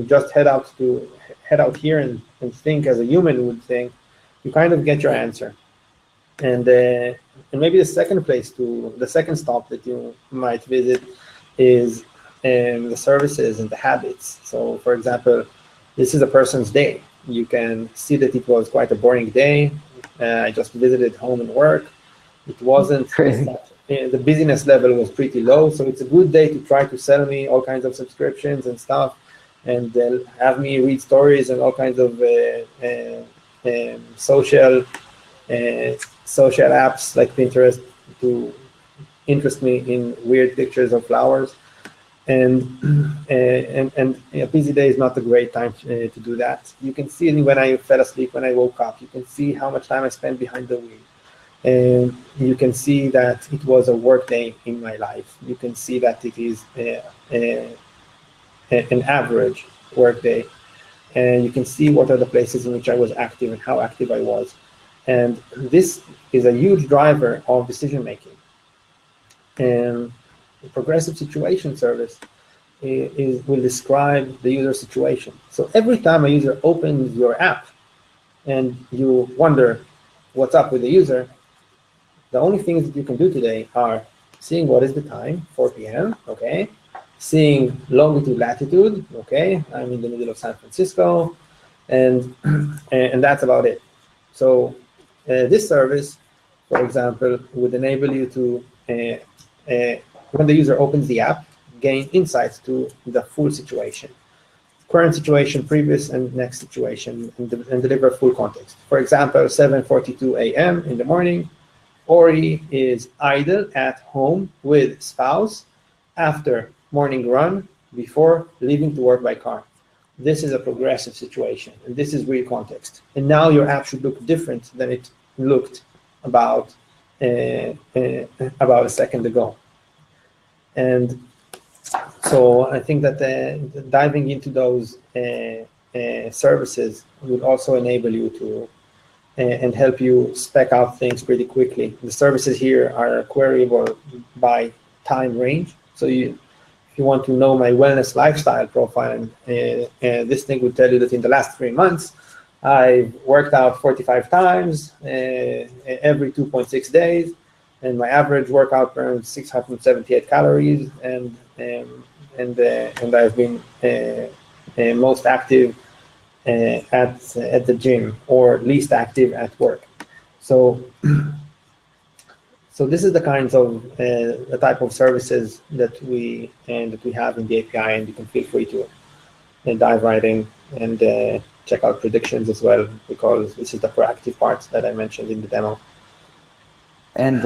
just head out here and think as a human would think, you kind of get your answer. And maybe the second stop that you might visit is the services and the habits. So, for example, this is a person's day. You can see that it was quite a boring day. I just visited home and work. It wasn't crazy. The busyness level was pretty low, so it's a good day to try to sell me all kinds of subscriptions and stuff, and they'll have me read stories and all kinds of social apps like Pinterest to interest me in weird pictures of flowers. And a busy day is not a great time to do that. You can see when I fell asleep, when I woke up, you can see how much time I spent behind the wheel. And you can see that it was a work day in my life. You can see that it is an average work day. And you can see what are the places in which I was active and how active I was. And this is a huge driver of decision making. And the progressive situation service will describe the user situation. So every time a user opens your app and you wonder what's up with the user, the only things that you can do today are seeing what is the time, 4 p.m., okay? Seeing longitude, latitude, okay? I'm in the middle of San Francisco, and that's about it. So this service, for example, would enable you to, when the user opens the app, gain insights to the full situation. Current situation, previous and next situation, and deliver full context. For example, 7:42 a.m. in the morning, Ori is idle at home with spouse after morning run before leaving to work by car. This is a progressive situation, and this is real context. And now your app should look different than it looked about a second ago. And so I think that diving into those services would also enable you to and help you spec out things pretty quickly. The services here are queryable by time range. So if you want to know my wellness lifestyle profile, and this thing would tell you that in the last 3 months, I've worked out 45 times every 2.6 days, and my average workout burns 678 calories, and I've been most active at the gym or least active at work. So this is the kinds of the type of services that we have in the API, and you can feel free to dive right in and check out predictions as well, because this is the proactive part that I mentioned in the demo. And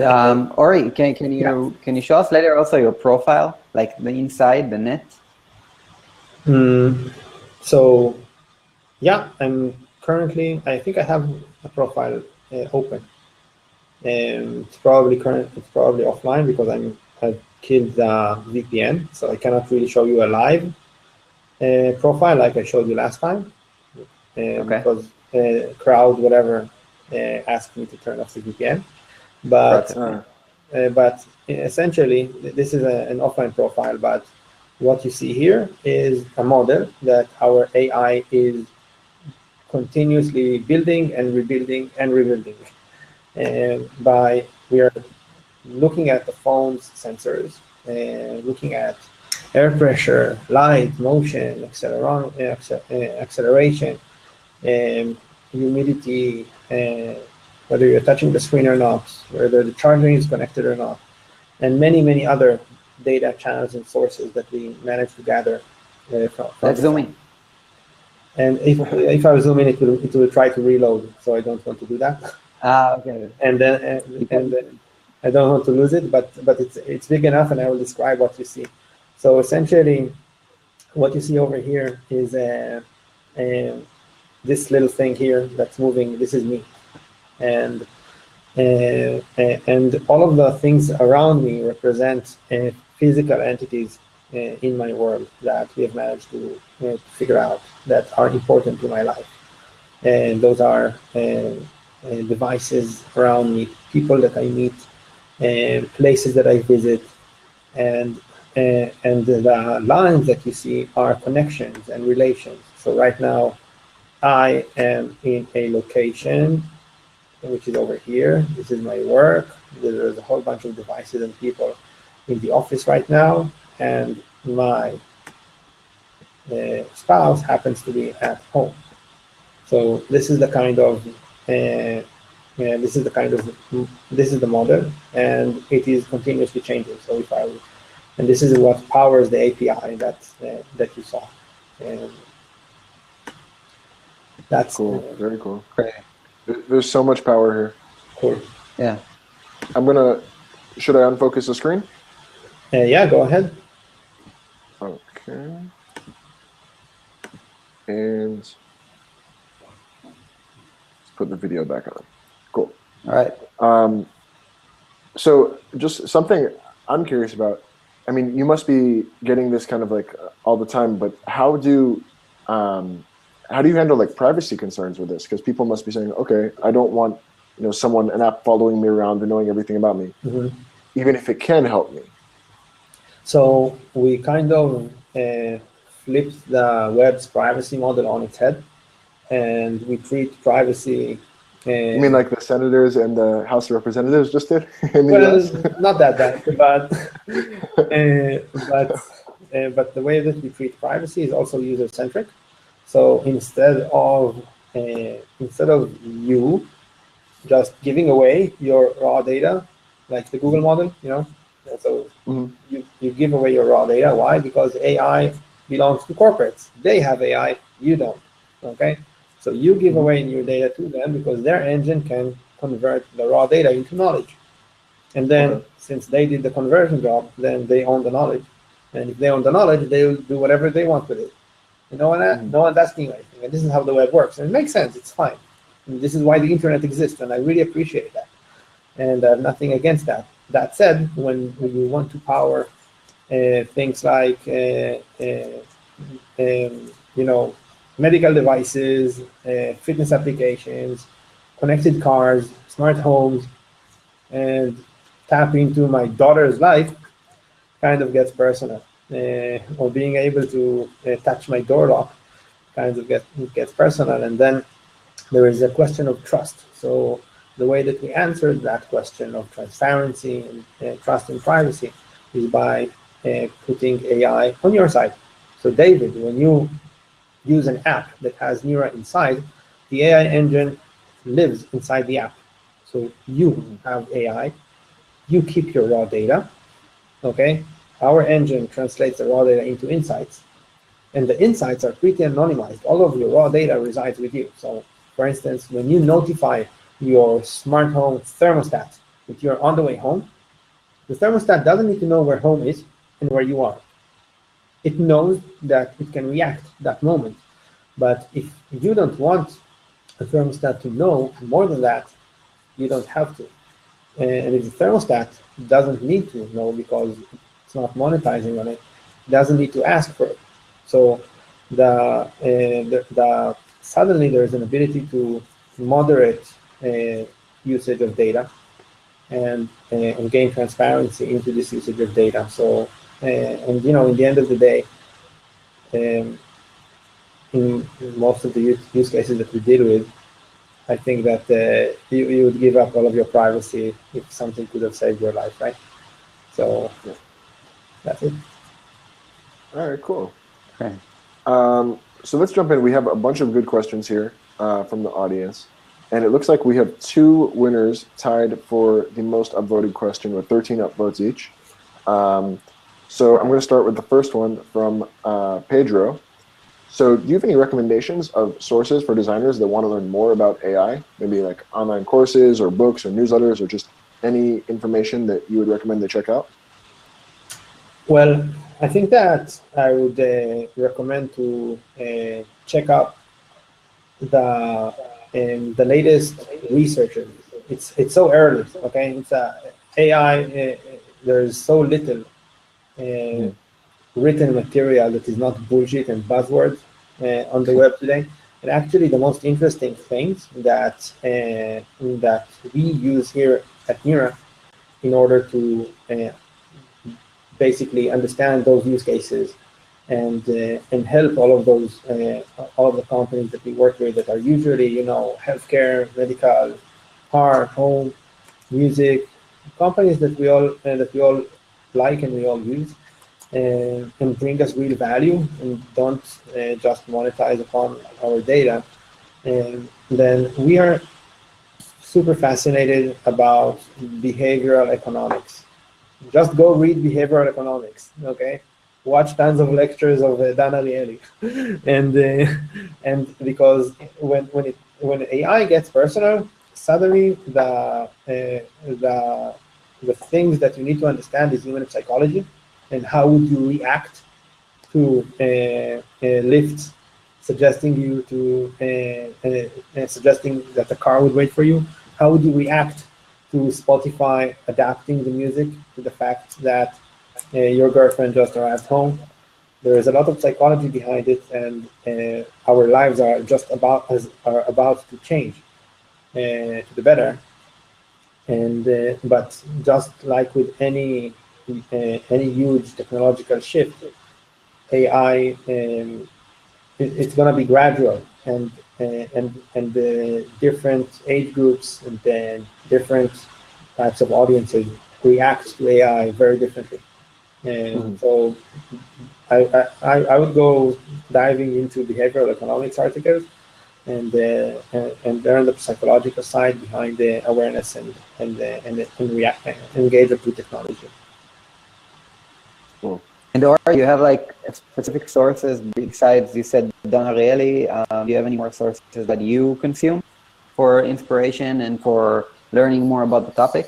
Ori, can you show us later also your profile, like the inside, the net? So yeah, I'm currently, I think I have a profile open. It's probably offline because I've killed the VPN, so I cannot really show you a live profile like I showed you last time. Because Crowd, whatever, asked me to turn off the VPN. But essentially, this is an offline profile, but what you see here is a model that our AI is continuously building and rebuilding and rebuilding. And we are looking at the phone's sensors, looking at air pressure, light, motion, acceleration, humidity, whether you're touching the screen or not, whether the charging is connected or not, and many, many other data channels and sources that we manage to gather from Let's zoom in. And if I zoom in, it will try to reload, so I don't want to do that. Okay. And then I don't want to lose it, but it's big enough, and I will describe what you see. So essentially, what you see over here is this little thing here that's moving. This is me, and all of the things around me represent physical entities in my world that we have managed to figure out that are important to my life. And those are devices around me, people that I meet, places that I visit, and the lines that you see are connections and relations. So right now, I am in a location which is over here. This is my work. There's a whole bunch of devices and people in the office right now, and my spouse happens to be at home. So this is the kind of this is the model, and it is continuously changing. So and this is what powers the API that you saw. And that's cool. Very cool. Great. There's so much power here. Cool. Yeah. Should I unfocus the screen? Yeah, go ahead. Okay. And let's put the video back on. Cool. All right. So just something I'm curious about. I mean, you must be getting this kind of like all the time, but how do you handle like privacy concerns with this? Because people must be saying, okay, I don't want an app following me around and knowing everything about me, even if it can help me. So we kind of flipped the web's privacy model on its head, and we treat privacy. You mean like the senators and the House of Representatives just did in the Well, US? not that bad, but the way that we treat privacy is also user-centric. So instead of you just giving away your raw data, like the Google model, so you give away your raw data. Why? Because AI belongs to corporates. They have AI, you don't. Okay, so you give away your data to them because their engine can convert the raw data into knowledge. And then since they did the conversion job, then they own the knowledge. And if they own the knowledge, they will do whatever they want with it. No one's asking anything. And this is how the web works. And it makes sense. It's fine. And this is why the internet exists. And I really appreciate that. And I have nothing against that. That said, when you want to power things like medical devices, fitness applications, connected cars, smart homes, and tap into my daughter's life, kind of gets personal. Or being able to touch my door lock kind of gets personal. And then there is a question of trust. So the way that we answered that question of transparency and trust and privacy is by putting AI on your side. So David, when you use an app that has Neura inside, the AI engine lives inside the app. So you have AI, you keep your raw data, okay? Our engine translates the raw data into insights, and the insights are pretty anonymized. All of your raw data resides with you. So for instance, when you notify your smart home thermostat that you're on the way home, the thermostat doesn't need to know where home is and where you are. It knows that it can react that moment. But if you don't want a thermostat to know more than that, you don't have to. And if the thermostat doesn't need to know because it's not monetizing on it, doesn't need to ask for it. So suddenly there's an ability to moderate usage of data and gain transparency into this usage of data. So in the end of the day, in most of the use cases that we deal with, I think that you would give up all of your privacy if something could have saved your life, right? So that's it. All right, cool. Okay. So let's jump in. We have a bunch of good questions here from the audience. And it looks like we have two winners tied for the most upvoted question with 13 upvotes each. So I'm going to start with the first one from Pedro. So do you have any recommendations of sources for designers that want to learn more about AI? Maybe like online courses or books or newsletters or just any information that you would recommend they check out? Well, I think that I would recommend to check out the latest research. It's so early, okay? It's AI. There's so little uh, Mhm. written material that is not bullshit and buzzwords on the web today. And actually, the most interesting things that we use here at Neura in order to basically understand those use cases and help all of the companies that we work with that are usually healthcare, medical, art, home, music, companies that we all like and we all use, and bring us real value and don't just monetize upon our data. And then we are super fascinated about behavioral economics. Just go read behavioral economics, okay? Watch tons of lectures of Dan Ariely, and because when AI gets personal, suddenly the things that you need to understand is human psychology, and how would you react to Lyft suggesting that the car would wait for you? How would you react to Spotify adapting the music to the fact that your girlfriend just arrived home? There is a lot of psychology behind it, and our lives are about to change to the better. And but just like with any huge technological shift, AI, it's going to be gradual, and the different age groups and then different types of audiences react to AI very differently. And Mhm. so I would go diving into behavioral economics articles and learn the psychological side behind the awareness and react and engagement with technology. Cool. And or you have like specific sources besides you said Don Ariely. Do you have any more sources that you consume for inspiration and for learning more about the topic?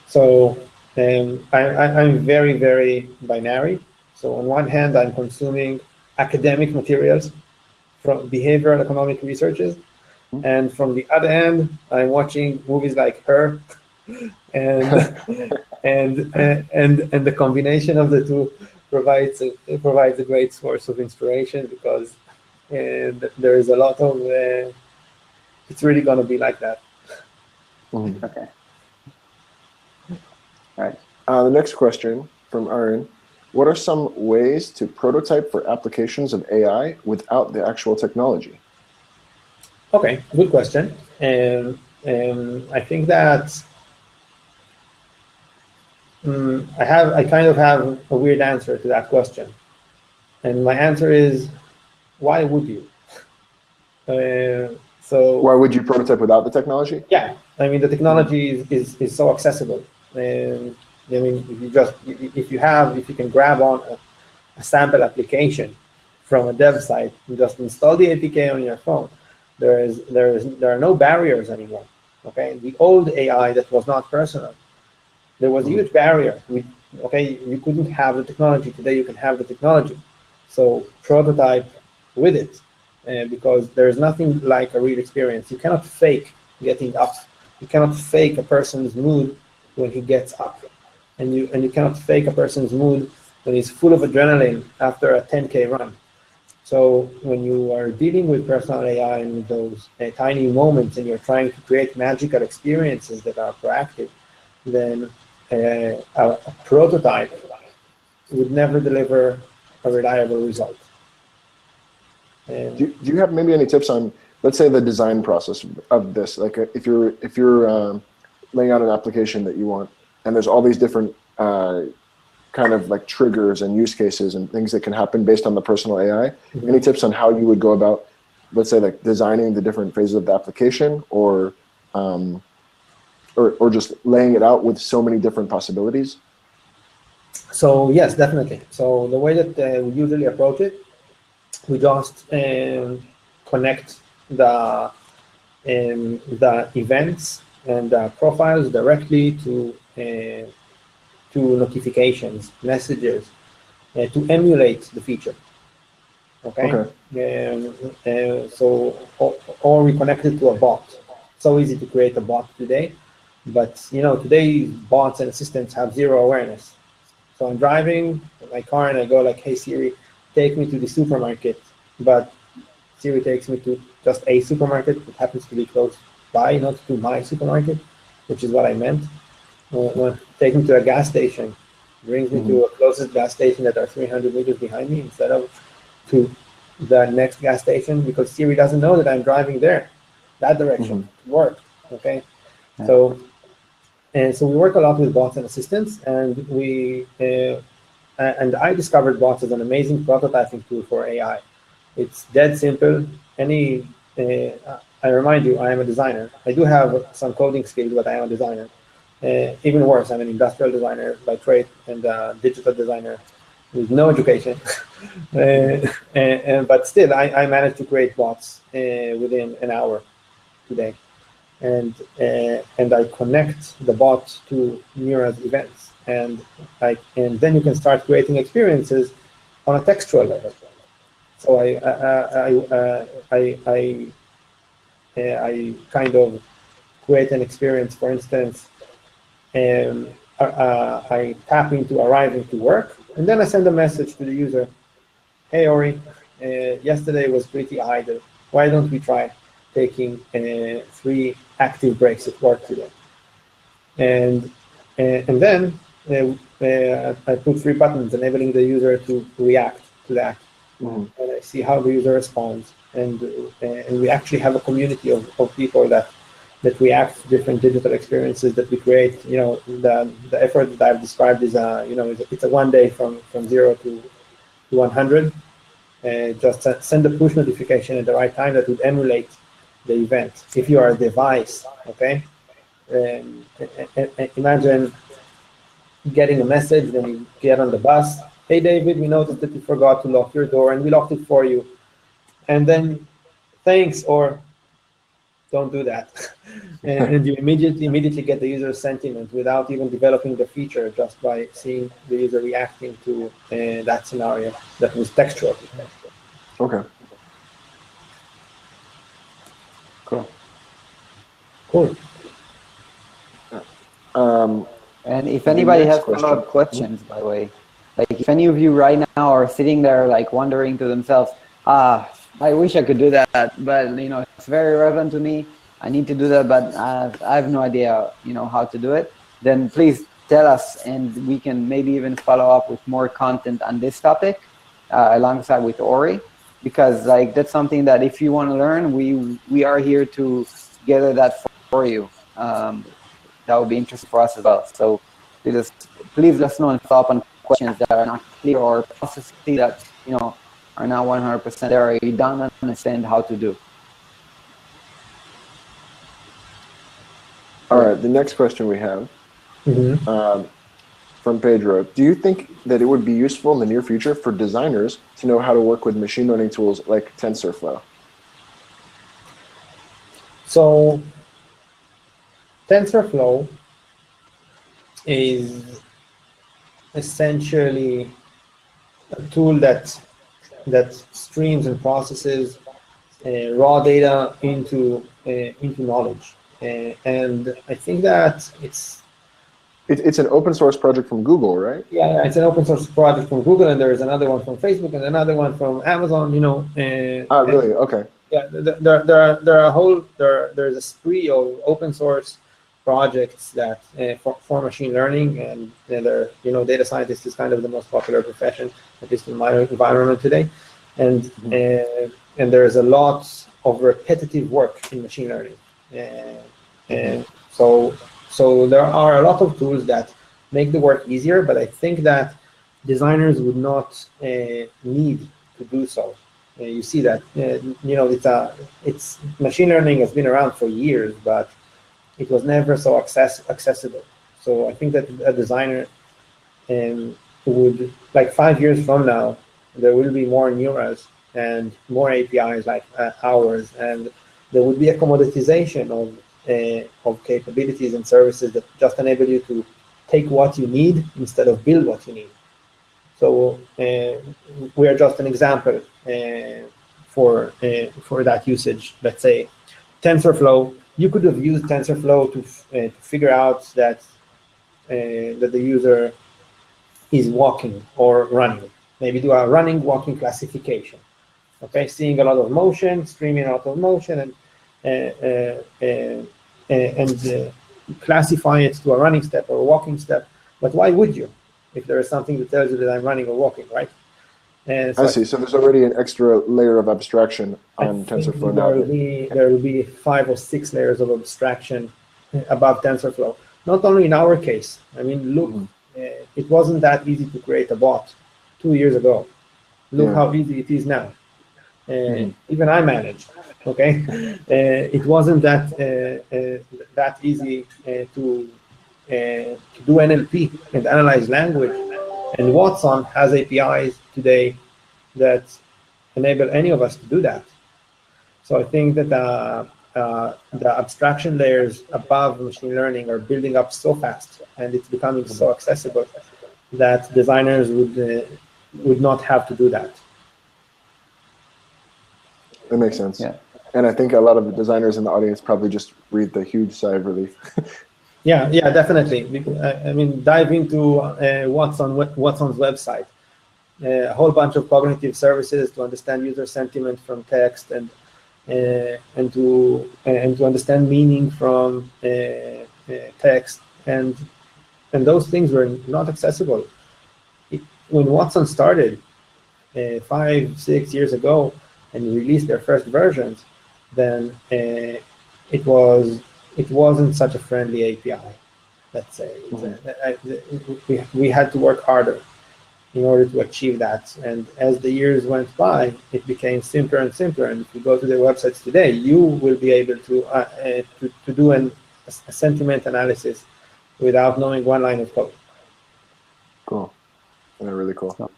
So I'm very, very binary. So on one hand, I'm consuming academic materials from behavioral economic researches, Hmm? and from the other hand, I'm watching movies like Her, and and the combination of the two provides a great source of inspiration because there is a lot of it's really going to be like that. Mhm. Okay. All right. The next question from Aaron. What are some ways to prototype for applications of AI without the actual technology? Okay, good question. And I think that I kind of have a weird answer to that question. And my answer is, why would you? So Why would you prototype without the technology? yeah, I mean the Mhm. technology is so accessible. And I mean if you can grab on a sample application from a dev site and just install the APK on your phone, there are no barriers anymore. Okay, the old AI that was not personal, there was a Mhm. huge barrier. Okay, you couldn't have the technology. Today you can have the technology. So prototype with it, because there's nothing like a real experience. You cannot fake getting up. You cannot fake a person's mood when he gets up, and you cannot fake a person's mood when he's full of adrenaline after a 10K run. So when you are dealing with personal AI and those tiny moments, and you're trying to create magical experiences that are proactive, then a prototype would never deliver a reliable result. And Do you have maybe any tips on, let's say, the design process of this? Like, if you're laying out an application that you want, and there's all these different kind of like triggers and use cases and things that can happen based on the personal AI. Any tips on how you would go about, let's say, like designing the different phases of the application, or just laying it out with so many different possibilities? So yes, definitely. So the way that we usually approach it, we just connect the events and the profiles directly to notifications, messages, to emulate the feature. Okay. Or we connect it to a bot. So easy to create a bot today, but today bots and assistants have zero awareness. So I'm driving my car and I go like, "Hey Siri, take me to the supermarket," but Siri takes me to just a supermarket that happens to be close by, not to my supermarket, which is what I meant. Take me to a gas station, brings me to a closest gas station that are 300 meters behind me instead of to the next gas station, because Siri doesn't know that I'm driving there, that direction, to work. Okay, Yeah. So we work a lot with bots and assistants, and I discovered bots as an amazing prototyping tool for AI. It's dead simple. I remind you, I am a designer. I do have some coding skills, but I am a designer. Even worse, I'm an industrial designer by trade and a digital designer with no education. But still, I managed to create bots within an hour today. And I connect the bot to Neura's events, and then you can start creating experiences on a textual level. So I kind of create an experience. For instance, I tap into arriving to work, and then I send a message to the user. "Hey Ori, yesterday was pretty idle. Why don't we try taking 3 active breaks at work today?" And then I put 3 buttons enabling the user to react to that. And I see how the user responds. And we actually have a community of people that react to different digital experiences that we create. The effort that I've described is it's a one day from 0 to 100. Just send a push notification at the right time that would emulate the event. If you are a device, okay? Imagine getting a message, then you get on the bus. "Hey David, we noticed that you forgot to lock your door and we locked it for you." And then, "Thanks," or "Don't do that." and you immediately get the user's sentiment without even developing the feature, just by seeing the user reacting to that scenario that was textual. Okay. Cool. And if anybody has follow-up questions, by the way, like if any of you right now are sitting there like wondering to themselves, I wish I could do that, but it's very relevant to me. I need to do that, but I have no idea, how to do it. Then please tell us, and we can maybe even follow up with more content on this topic alongside with Ori, because like that's something that if you want to learn, we are here to gather that for you. That would be interesting for us as well. So please let us know and follow up on questions that are not clear, or processes that are not 100% there, or you don't understand how to do. All right, the next question we have from Pedro. Do you think that it would be useful in the near future for designers to know how to work with machine learning tools like TensorFlow? So TensorFlow is essentially a tool that streams and processes raw data into knowledge, and I think that it's an open source project from Google, right? Yeah, it's an open source project from Google, and there is another one from Facebook and another one from Amazon. Really? Okay. Yeah, there's a spree of open source projects that for machine learning, and data scientist is kind of the most popular profession, at least in my environment today, and there's a lot of repetitive work in machine learning, so there are a lot of tools that make the work easier, but I think that designers would not need to do so. You see that, it's machine learning has been around for years, but it was never so accessible. So I think that a designer would, like 5 years from now, there will be more Neuras and more APIs like ours, and there would be a commoditization of capabilities and services that just enable you to take what you need instead of build what you need. So we are just an example for that usage. Let's say TensorFlow. You could have used TensorFlow to figure out that the user is walking or running. Maybe do a running walking classification. Okay, seeing a lot of motion, streaming a lot of motion, and classify it to a running step or a walking step. But why would you, if there is something that tells you that I'm running or walking, right? So I see. So there's already an extra layer of abstraction on TensorFlow now. There will be 5 or 6 layers of abstraction above TensorFlow. Not only in our case. I mean, look, it wasn't that easy to create a bot 2 years ago. Look how easy it is now. Even I managed. Okay, it wasn't that easy to do NLP and analyze language. And Watson has APIs today that enable any of us to do that. So I think that the abstraction layers above machine learning are building up so fast, and it's becoming so accessible that designers would not have to do that. That makes sense. Yeah. And I think a lot of the designers in the audience probably just breathed a huge sigh of relief. Yeah, definitely. I mean, dive into Watson's website. A whole bunch of cognitive services to understand user sentiment from text and to understand meaning from text, and those things were not accessible. When Watson started 5-6 years ago and released their first versions, then it wasn't such a friendly API. Let's say we had to work harder in order to achieve that. And as the years went by, it became simpler and simpler. And if you go to their websites today, you will be able to do a sentiment analysis without knowing one line of code. Cool. Yeah, really cool.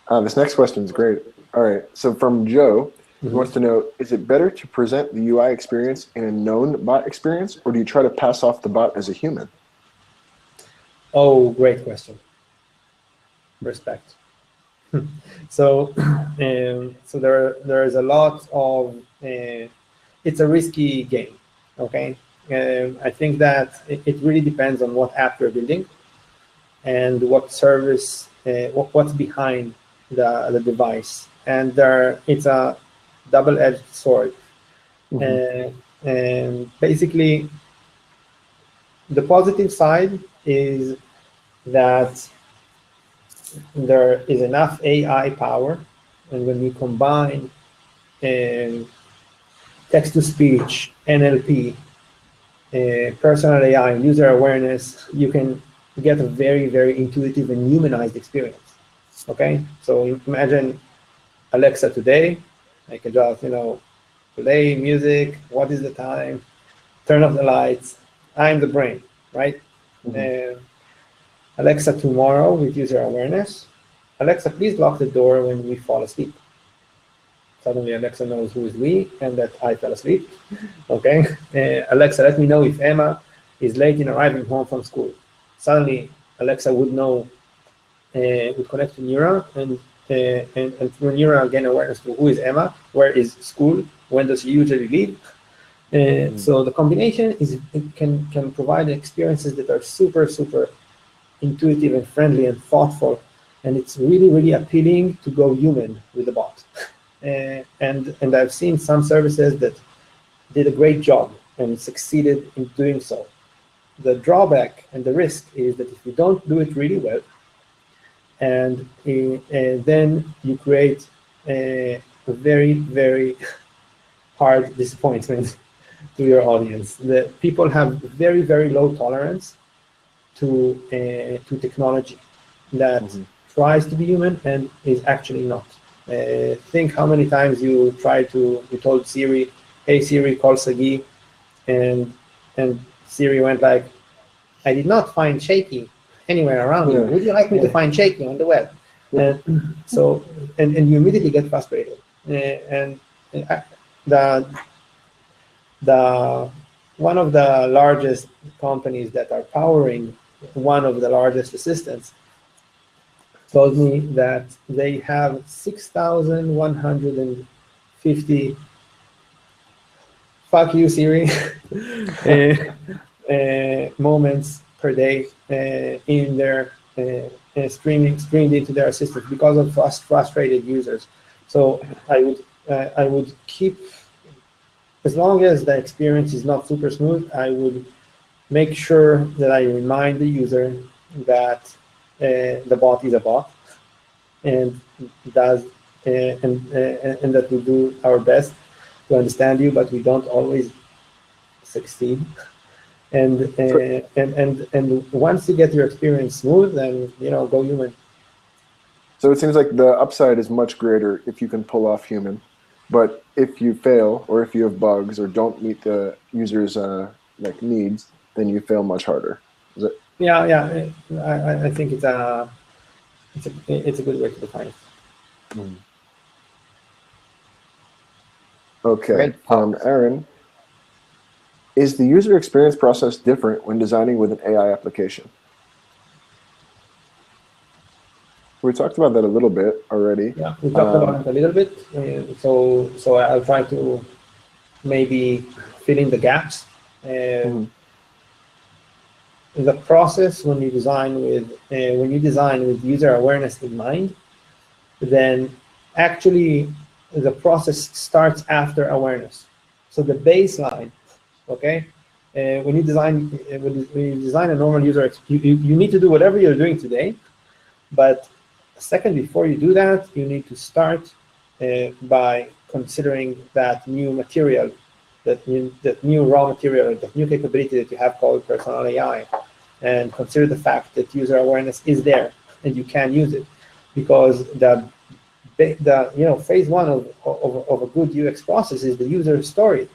This next question is great. All right. So from Joe, he wants to know, is it better to present the UI experience in a known bot experience, or do you try to pass off the bot as a human? Oh, great question. Respect. So there is a lot of, it's a risky game, okay? I think that it really depends on what app you're building and what service, what's behind the device. And it's a double-edged sword. And basically, the positive side is that there is enough AI power, and when you combine text-to-speech, NLP, personal AI, and user awareness, you can get a very, very intuitive and humanized experience. Okay, so imagine Alexa today. I can just, play music. What is the time? Turn off the lights. I'm the brain, right? Alexa tomorrow with user awareness. Alexa, please lock the door when we fall asleep. Suddenly Alexa knows who is we and that I fell asleep. Okay. Alexa, let me know if Emma is late in arriving home from school. Suddenly Alexa would know, would connect to Neura, and through Neura gain awareness to who is Emma, where is school, when does she usually leave. So the combination can provide experiences that are super, super intuitive and friendly and thoughtful, and it's really, really appealing to go human with the bot. And I've seen some services that did a great job and succeeded in doing so. The drawback and the risk is that if you don't do it really well, and then you create a very, very hard disappointment to your audience. The people have very, very low tolerance to technology that tries to be human and is actually not. Think how many times you told Siri, "Hey Siri, call Sagi," and Siri went like, "I did not find Shaky anywhere around you. Would you like me to find Shaky on the web?" And so, and you immediately get frustrated. And the one of the largest companies that are powering one of the largest assistants told me that they have 6,150 fuck you Siri moments per day in their streamed into their assistant because of frustrated users. So I would keep, as long as the experience is not super smooth, I would make sure that I remind the user that the bot is a bot and does and that we do our best to understand you, but we don't always succeed. And once you get your experience smooth, then go human. So it seems like the upside is much greater if you can pull off human, but if you fail or if you have bugs or don't meet the user's needs, then you fail much harder. Is it? Yeah. I think it's a good way to define it. Okay, Aaron, is the user experience process different when designing with an AI application? We talked about that a little bit already. Yeah, we talked about it a little bit. So I'll try to maybe fill in the gaps. The process when you design with user awareness in mind, then actually the process starts after awareness. So the baseline, okay, when you design a normal user, you need to do whatever you're doing today, but a second before you do that, you need to start by considering that new material, that new raw material, that new capability that you have called personal AI, and consider the fact that user awareness is there and you can use it, because the phase one of a good UX process is the user story.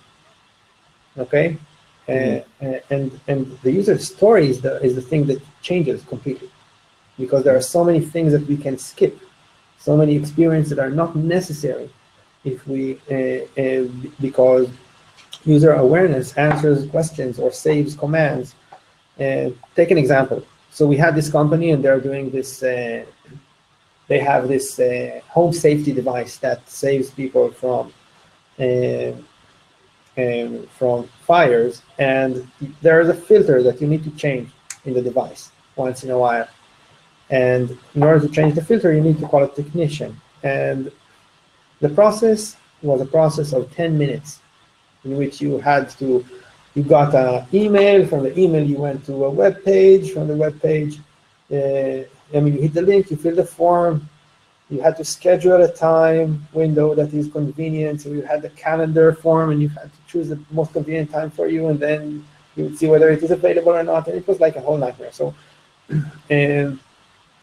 Okay, and the user story is the thing that changes completely, because there are so many things that we can skip, so many experiences that are not necessary if we because user awareness answers questions or saves commands. Take an example. So we had this company and they're doing this, they have this home safety device that saves people from fires, and there is a filter that you need to change in the device once in a while. And in order to change the filter, you need to call a technician. And the process was a process of 10 minutes in which you got an email. From the email, you went to a web page. From the web page, you hit the link, you fill the form. You had to schedule a time window that is convenient. So you had the calendar form, and you had to choose the most convenient time for you, and then you would see whether it is available or not. And it was like a whole nightmare. So, and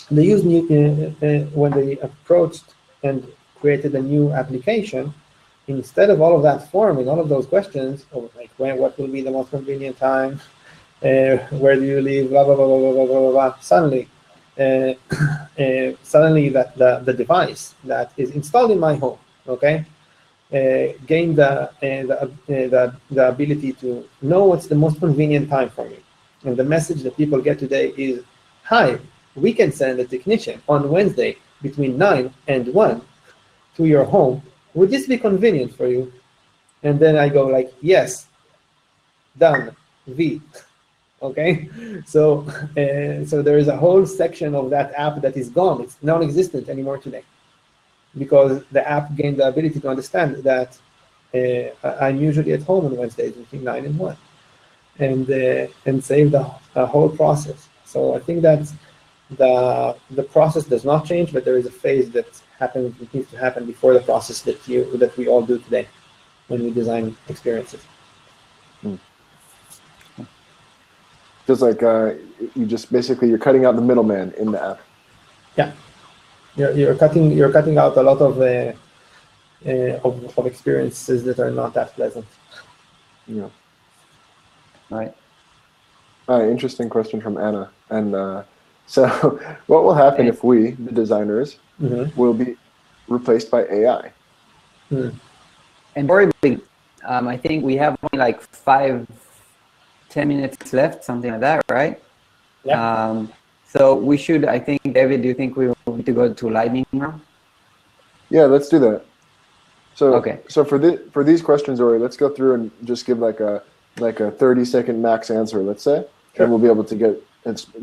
they used when they approached and created a new application, instead of all of that form and all of those questions, of like what will be the most convenient time, where do you live, blah blah blah blah blah blah blah, blah. Suddenly that the device that is installed in my home, okay, gained the ability to know what's the most convenient time for me. And the message that people get today is, "Hi, we can send a technician on Wednesday between 9 and 1 to your home. Would this be convenient for you?" And then I go like, "Yes, done, V." Okay, so there is a whole section of that app that is gone. It's non-existent anymore today, because the app gained the ability to understand that I'm usually at home on Wednesdays between 9 and 1, and save the whole process. So I think that the process does not change, but there is a phase that needs to happen before the process that we all do today when we design experiences. Just like you just basically you're cutting out the middleman in the app. Yeah, you're cutting out a lot of experiences that are not that pleasant. Yeah. Right. Interesting question from Anna. And so, what will happen if we, the designers, will be replaced by AI? And before we begin, I think we have only like 5-10 minutes left, something like that, right? Yeah. So we should, I think, David, do you think we will need to go to lightning round? Yeah, let's do that. So, Okay. so for these questions, Ori, let's go through and just give like a 30-second max answer, let's say, Sure. and we'll be able to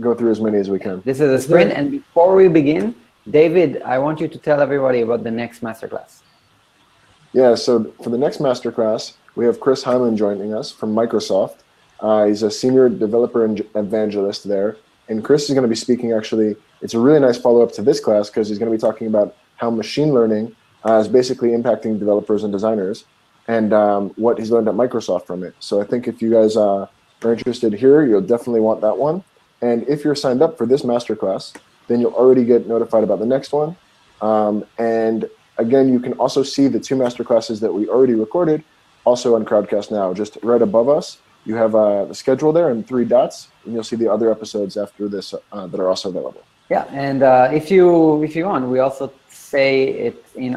go through as many as we can. This is a sprint, and before we begin, David, I want you to tell everybody about the next masterclass. Yeah, so for the next masterclass, we have Chris Hyman joining us from Microsoft. He's a senior developer and evangelist there. And Chris is going to be speaking, actually, it's a really nice follow-up to this class because he's going to be talking about how machine learning is basically impacting developers and designers and what he's learned at Microsoft from it. So I think if you guys are interested here, you'll definitely want that one. And if you're signed up for this masterclass, then you'll already get notified about the next one. And again, you can also see the 2 masterclasses that we already recorded also on Crowdcast now. Just right above us, you have the schedule there and 3 dots, and you'll see the other episodes after this that are also available. Yeah, and if you want, we also say it in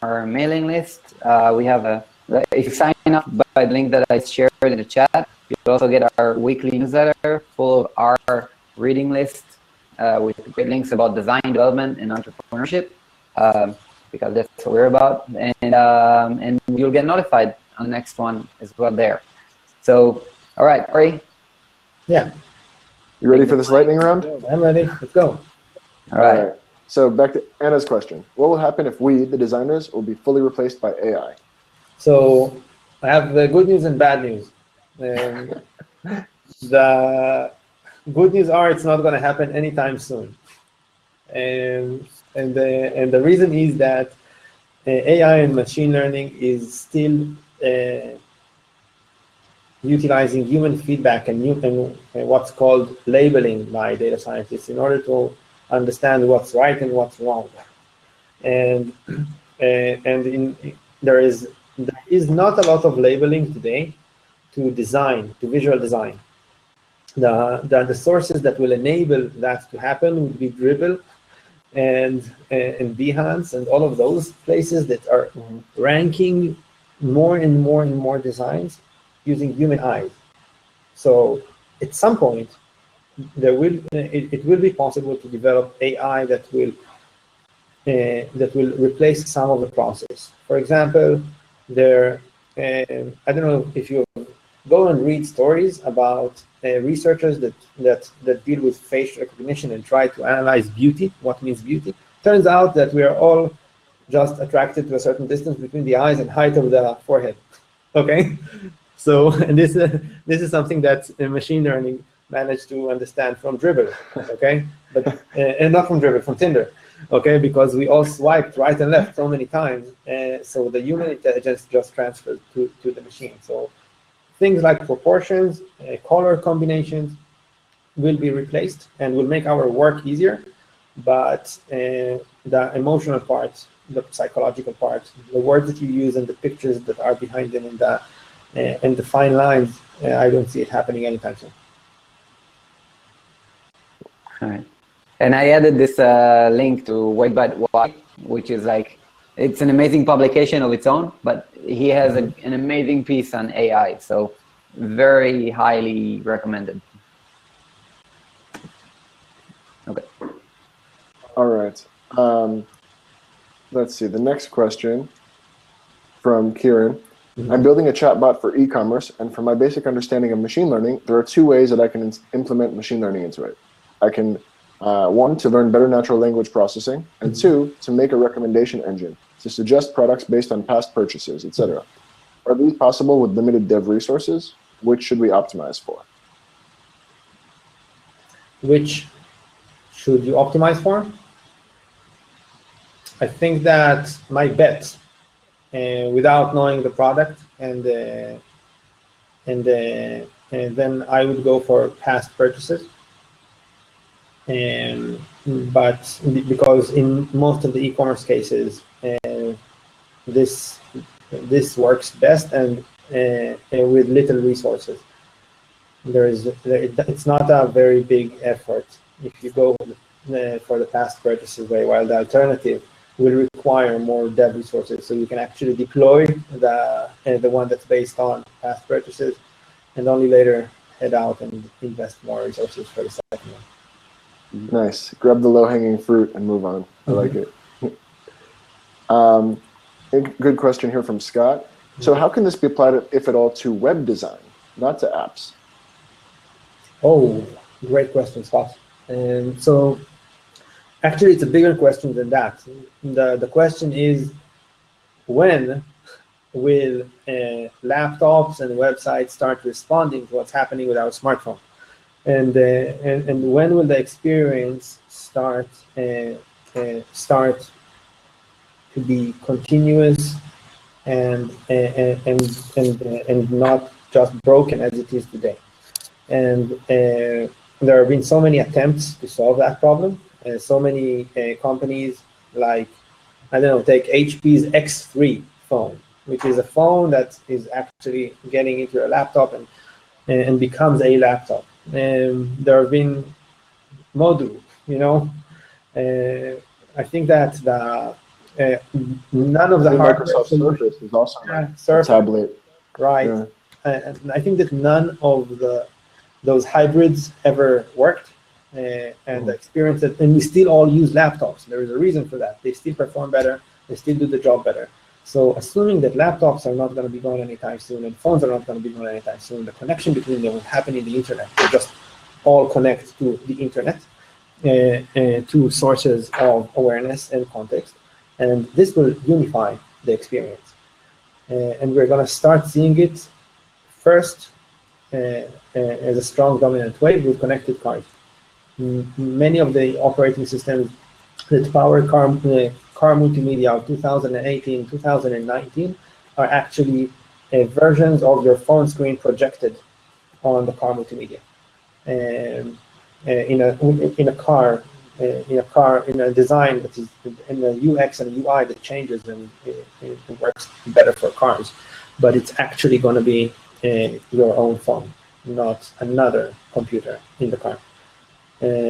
our mailing list. We have if you sign up by the link that I shared in the chat, you'll also get our weekly newsletter full of our reading list with great links about design, development, and entrepreneurship, because that's what we're about. And you'll get notified on the next one as well there. So, all right, Ori? Yeah. You ready for this lightning round? I'm ready. Let's go. All right. So back to Anna's question. What will happen if we, the designers, will be fully replaced by AI? So I have the good news and bad news. The good news are it's not going to happen anytime soon. And the reason is that AI and machine learning is still utilizing human feedback and what's called labeling by data scientists in order to understand what's right and what's wrong. And there is not a lot of labeling today to visual design. The sources that will enable that to happen would be Dribble and Behance and all of those places that are ranking more and more designs using human eyes. So at some point, it will be possible to develop AI that will replace some of the process. For example, I don't know if you go and read stories about researchers that deal with face recognition and try to analyze beauty, what means beauty. Turns out that we are all just attracted to a certain distance between the eyes and height of the forehead. Okay, so and this is something that machine learning managed to understand from Dribble. Okay, but and not from Dribble, from Tinder. Okay, because we all swiped right and left so many times, so the human intelligence just transferred to the machine. So things like proportions, color combinations will be replaced and will make our work easier, but the emotional part, the psychological part, the words that you use and the pictures that are behind them and the fine lines, I don't see it happening anytime soon. All right. And I added this link to White But Why, which is like, it's an amazing publication of its own, but he has an amazing piece on AI. So very highly recommended. Okay. All right. Let's see. The next question from Kieran. I'm building a chatbot for e-commerce, and from my basic understanding of machine learning, there are 2 ways that I can implement machine learning into it. I can, 1, to learn better natural language processing, and 2, to make a recommendation engine to suggest products based on past purchases, etc. Are these possible with limited dev resources? Which should we optimize for? Which should you optimize for? I think that my bet, without knowing the product and then I would go for past purchases. But because in most of the e-commerce cases, this works best and with little resources. It's not a very big effort if you go for the past purchases way, while the alternative will require more dev resources. So you can actually deploy the one that's based on past purchases, and only later head out and invest more resources for the second one. Nice. Grab the low-hanging fruit and move on. I like it. Good question here from Scott. So how can this be applied, if at all, to web design, not to apps? Oh, great question, Scott. So actually, it's a bigger question than that. The question is, when will laptops and websites start responding to what's happening with our smartphone? And when will the experience start to be continuous and not just broken as it is today? And there have been so many attempts to solve that problem. So many companies, like, I don't know, take HP's X3 phone, which is a phone that is actually getting into a laptop and becomes a laptop. There have been Modu, I think that none of the Microsoft Surface is also a tablet. Right. Yeah. And I think that none of those hybrids ever worked, and the experience and we still all use laptops. There is a reason for that. They still perform better. They still do the job better. So assuming that laptops are not going to be gone anytime soon and phones are not going to be gone anytime soon, the connection between them will happen in the internet. They just all connect to the internet, to sources of awareness and context, and this will unify the experience. And we're going to start seeing it first as a strong dominant way with connected cars. Many of the operating systems that power car multimedia of 2018, 2019 are actually versions of your phone screen projected on the car multimedia. In a design that is in the UX and UI that changes and it works better for cars, but it's actually going to be your own phone, not another computer in the car.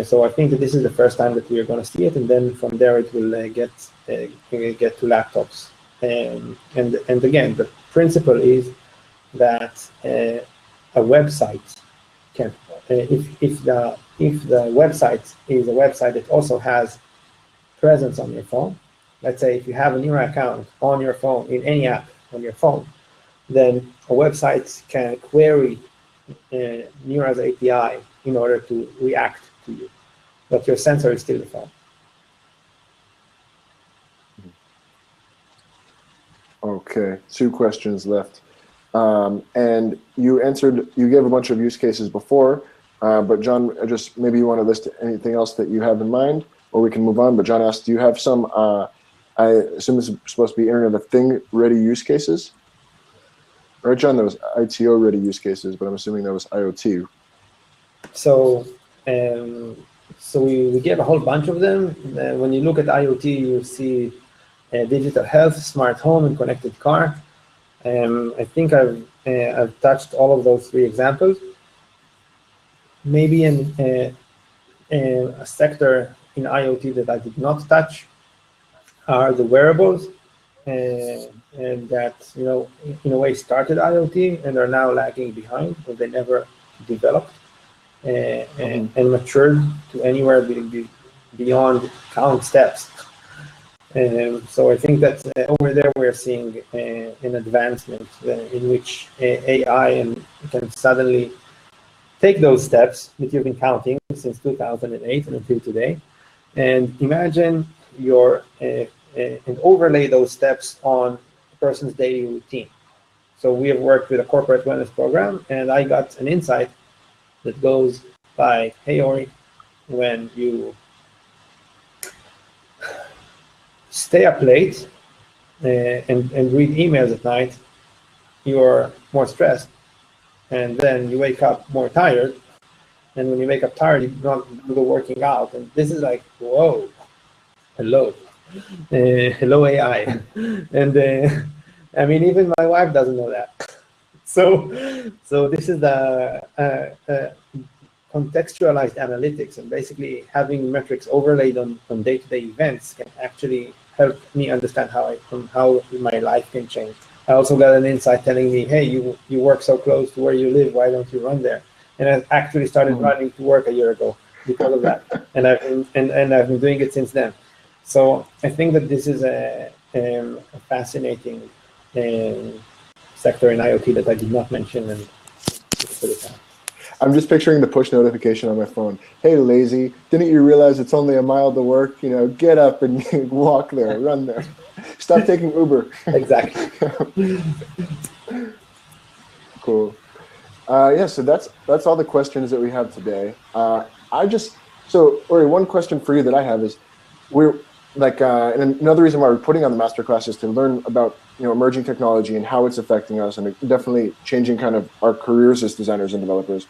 So I think that this is the first time that we are going to see it, and then from there it will get to laptops. And again, the principle is that a website can, if the website is a website that also has presence on your phone, let's say if you have a Neura account on your phone in any app on your phone, then a website can query Neura's API in order to react to you, but your sensor is still the phone. Okay, 2 questions left. And you gave a bunch of use cases before, but John, just maybe you want to list anything else that you have in mind, or we can move on. But John asked, do you have some, I assume this is supposed to be Internet of Thing ready use cases? Right, John, there was ITO ready use cases, but I'm assuming that was IoT. So we gave a whole bunch of them. When you look at IoT, you see digital health, smart home, and connected car. I think I've touched all of those 3 examples. Maybe in a sector in IoT that I did not touch are the wearables, and that, in a way started IoT and are now lagging behind, but they never developed and matured to anywhere beyond count steps. So I think that over there we're seeing an advancement in which AI can suddenly take those steps that you've been counting since 2008 and until today, and imagine and overlay those steps on a person's daily routine. So we have worked with a corporate wellness program, and I got an insight that goes like, hey, Ori, when you stay up late and read emails at night, you're more stressed. and then you wake up more tired. And when you wake up tired, you not go working out. And this is like, whoa, hello, hello AI. And I mean, even my wife doesn't know that. So this is the contextualized analytics, and basically having metrics overlaid on day-to-day events can actually help me understand how my life can change. I also got an insight telling me, hey, you work so close to where you live, why don't you run there? And I actually started running to work a year ago because of that, and I've been doing it since then. So I think that this is a fascinating sector in IoT that I did not mention, and just put it down. I'm just picturing the push notification on my phone. Hey, lazy, didn't you realize it's only a mile to work? You know, get up and walk there, run there. Stop taking Uber. Exactly. Cool. Yeah, so that's all the questions that we have today. So Ori, one question for you that I have is, we're like, and another reason why we're putting on the masterclass is to learn about emerging technology and how it's affecting us, and definitely changing kind of our careers as designers and developers.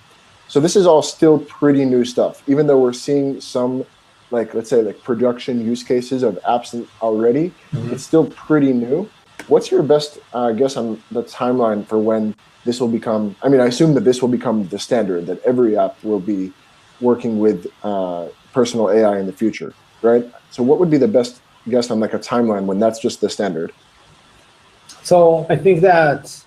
So this is all still pretty new stuff, even though we're seeing some, like, let's say, like production use cases of apps already. It's still pretty new. What's your best guess on the timeline for when this will become? I mean, I assume that this will become the standard, that every app will be working with personal AI in the future, right? So what would be the best guess on like a timeline when that's just the standard? So I think that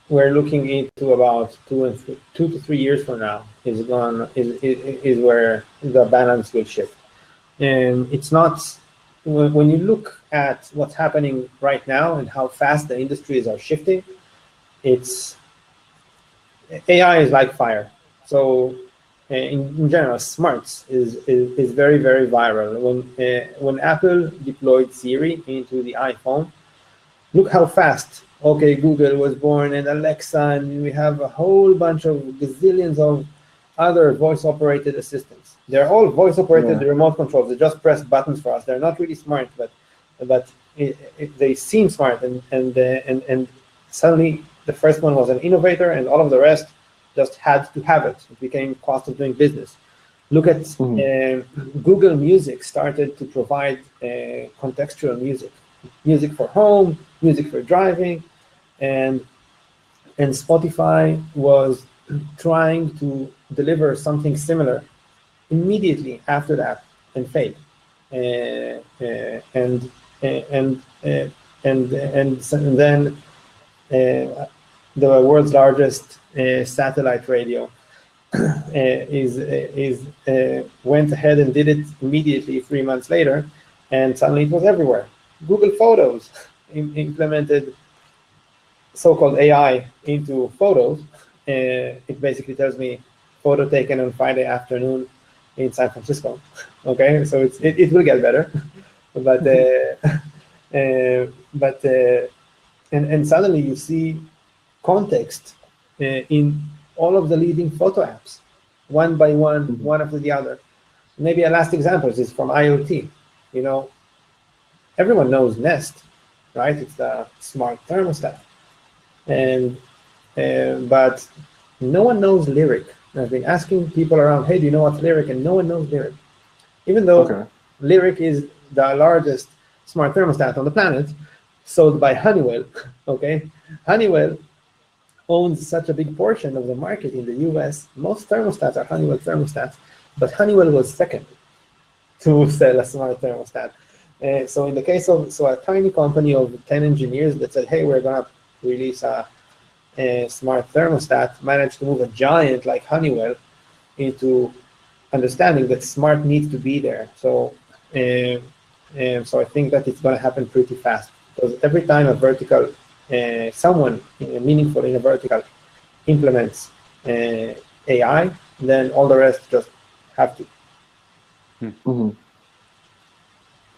we're looking into about 2 to 3 years from now is where the balance will shift. And it's not, when you look at what's happening right now and how fast the industries are shifting, AI is like fire. So in general, smarts is very, very viral. When Apple deployed Siri into the iPhone, look how fast. Okay, Google was born, and Alexa, and we have a whole bunch of gazillions of other voice-operated assistants. They're all voice-operated remote controls. They just press buttons for us. They're not really smart, but they seem smart. And suddenly the first one was an innovator, and all of the rest just had to have it. It became cost of doing business. Look at Google Music started to provide contextual music for home, music for driving, and Spotify was trying to deliver something similar immediately after that and failed. And then the world's largest satellite radio went ahead and did it immediately 3 months later, and suddenly it was everywhere. Google Photos implemented so-called AI into photos. It basically tells me photo taken on Friday afternoon in San Francisco. Okay, so it will get better, and suddenly you see context in all of the leading photo apps, one by one, one after the other. Maybe a last example is from IoT. Everyone knows Nest, right? It's the smart thermostat, but no one knows Lyric. I've been asking people around, hey, do you know what's Lyric? And no one knows Lyric, even though Lyric is the largest smart thermostat on the planet, sold by Honeywell. Okay, Honeywell owns such a big portion of the market in the US. Most thermostats are Honeywell thermostats, but Honeywell was second to sell a smart thermostat. So in the case of a tiny company of 10 engineers that said, hey, we're going to release a smart thermostat, managed to move a giant like Honeywell into understanding that smart needs to be there. So I think that it's going to happen pretty fast, because every time a vertical, someone meaningful in a vertical implements AI, then all the rest just have to.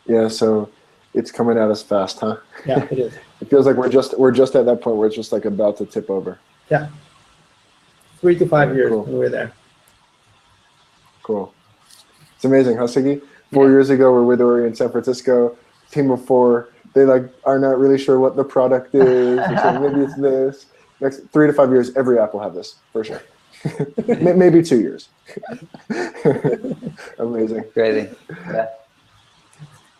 Yeah, so it's coming at us fast, huh? Yeah, it is. It feels like we're just at that point where it's just like about to tip over. Yeah, 3 to 5 years, and we're there. Cool. It's amazing, huh, Siggy? 4 years ago, we're with Ori in San Francisco. Team of 4. They are not really sure what the product is. They're saying maybe it's this. next 3 to 5 years, every app will have this for sure. Maybe 2 years. Amazing. Crazy. Yeah.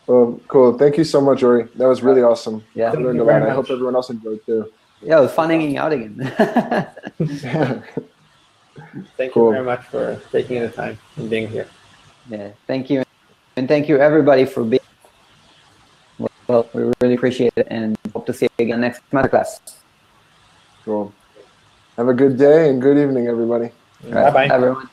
Cool. Thank you so much, Ori. That was really awesome. Yeah. I learned a lot. I hope everyone else enjoyed too. Yeah, it was fun hanging out again. Thank Cool. you very much for taking the time and being here. Yeah, thank you. And thank you everybody for being. Well, we really appreciate it and hope to see you again next masterclass. Cool. Have a good day and good evening, everybody. All right, Bye-bye. everyone.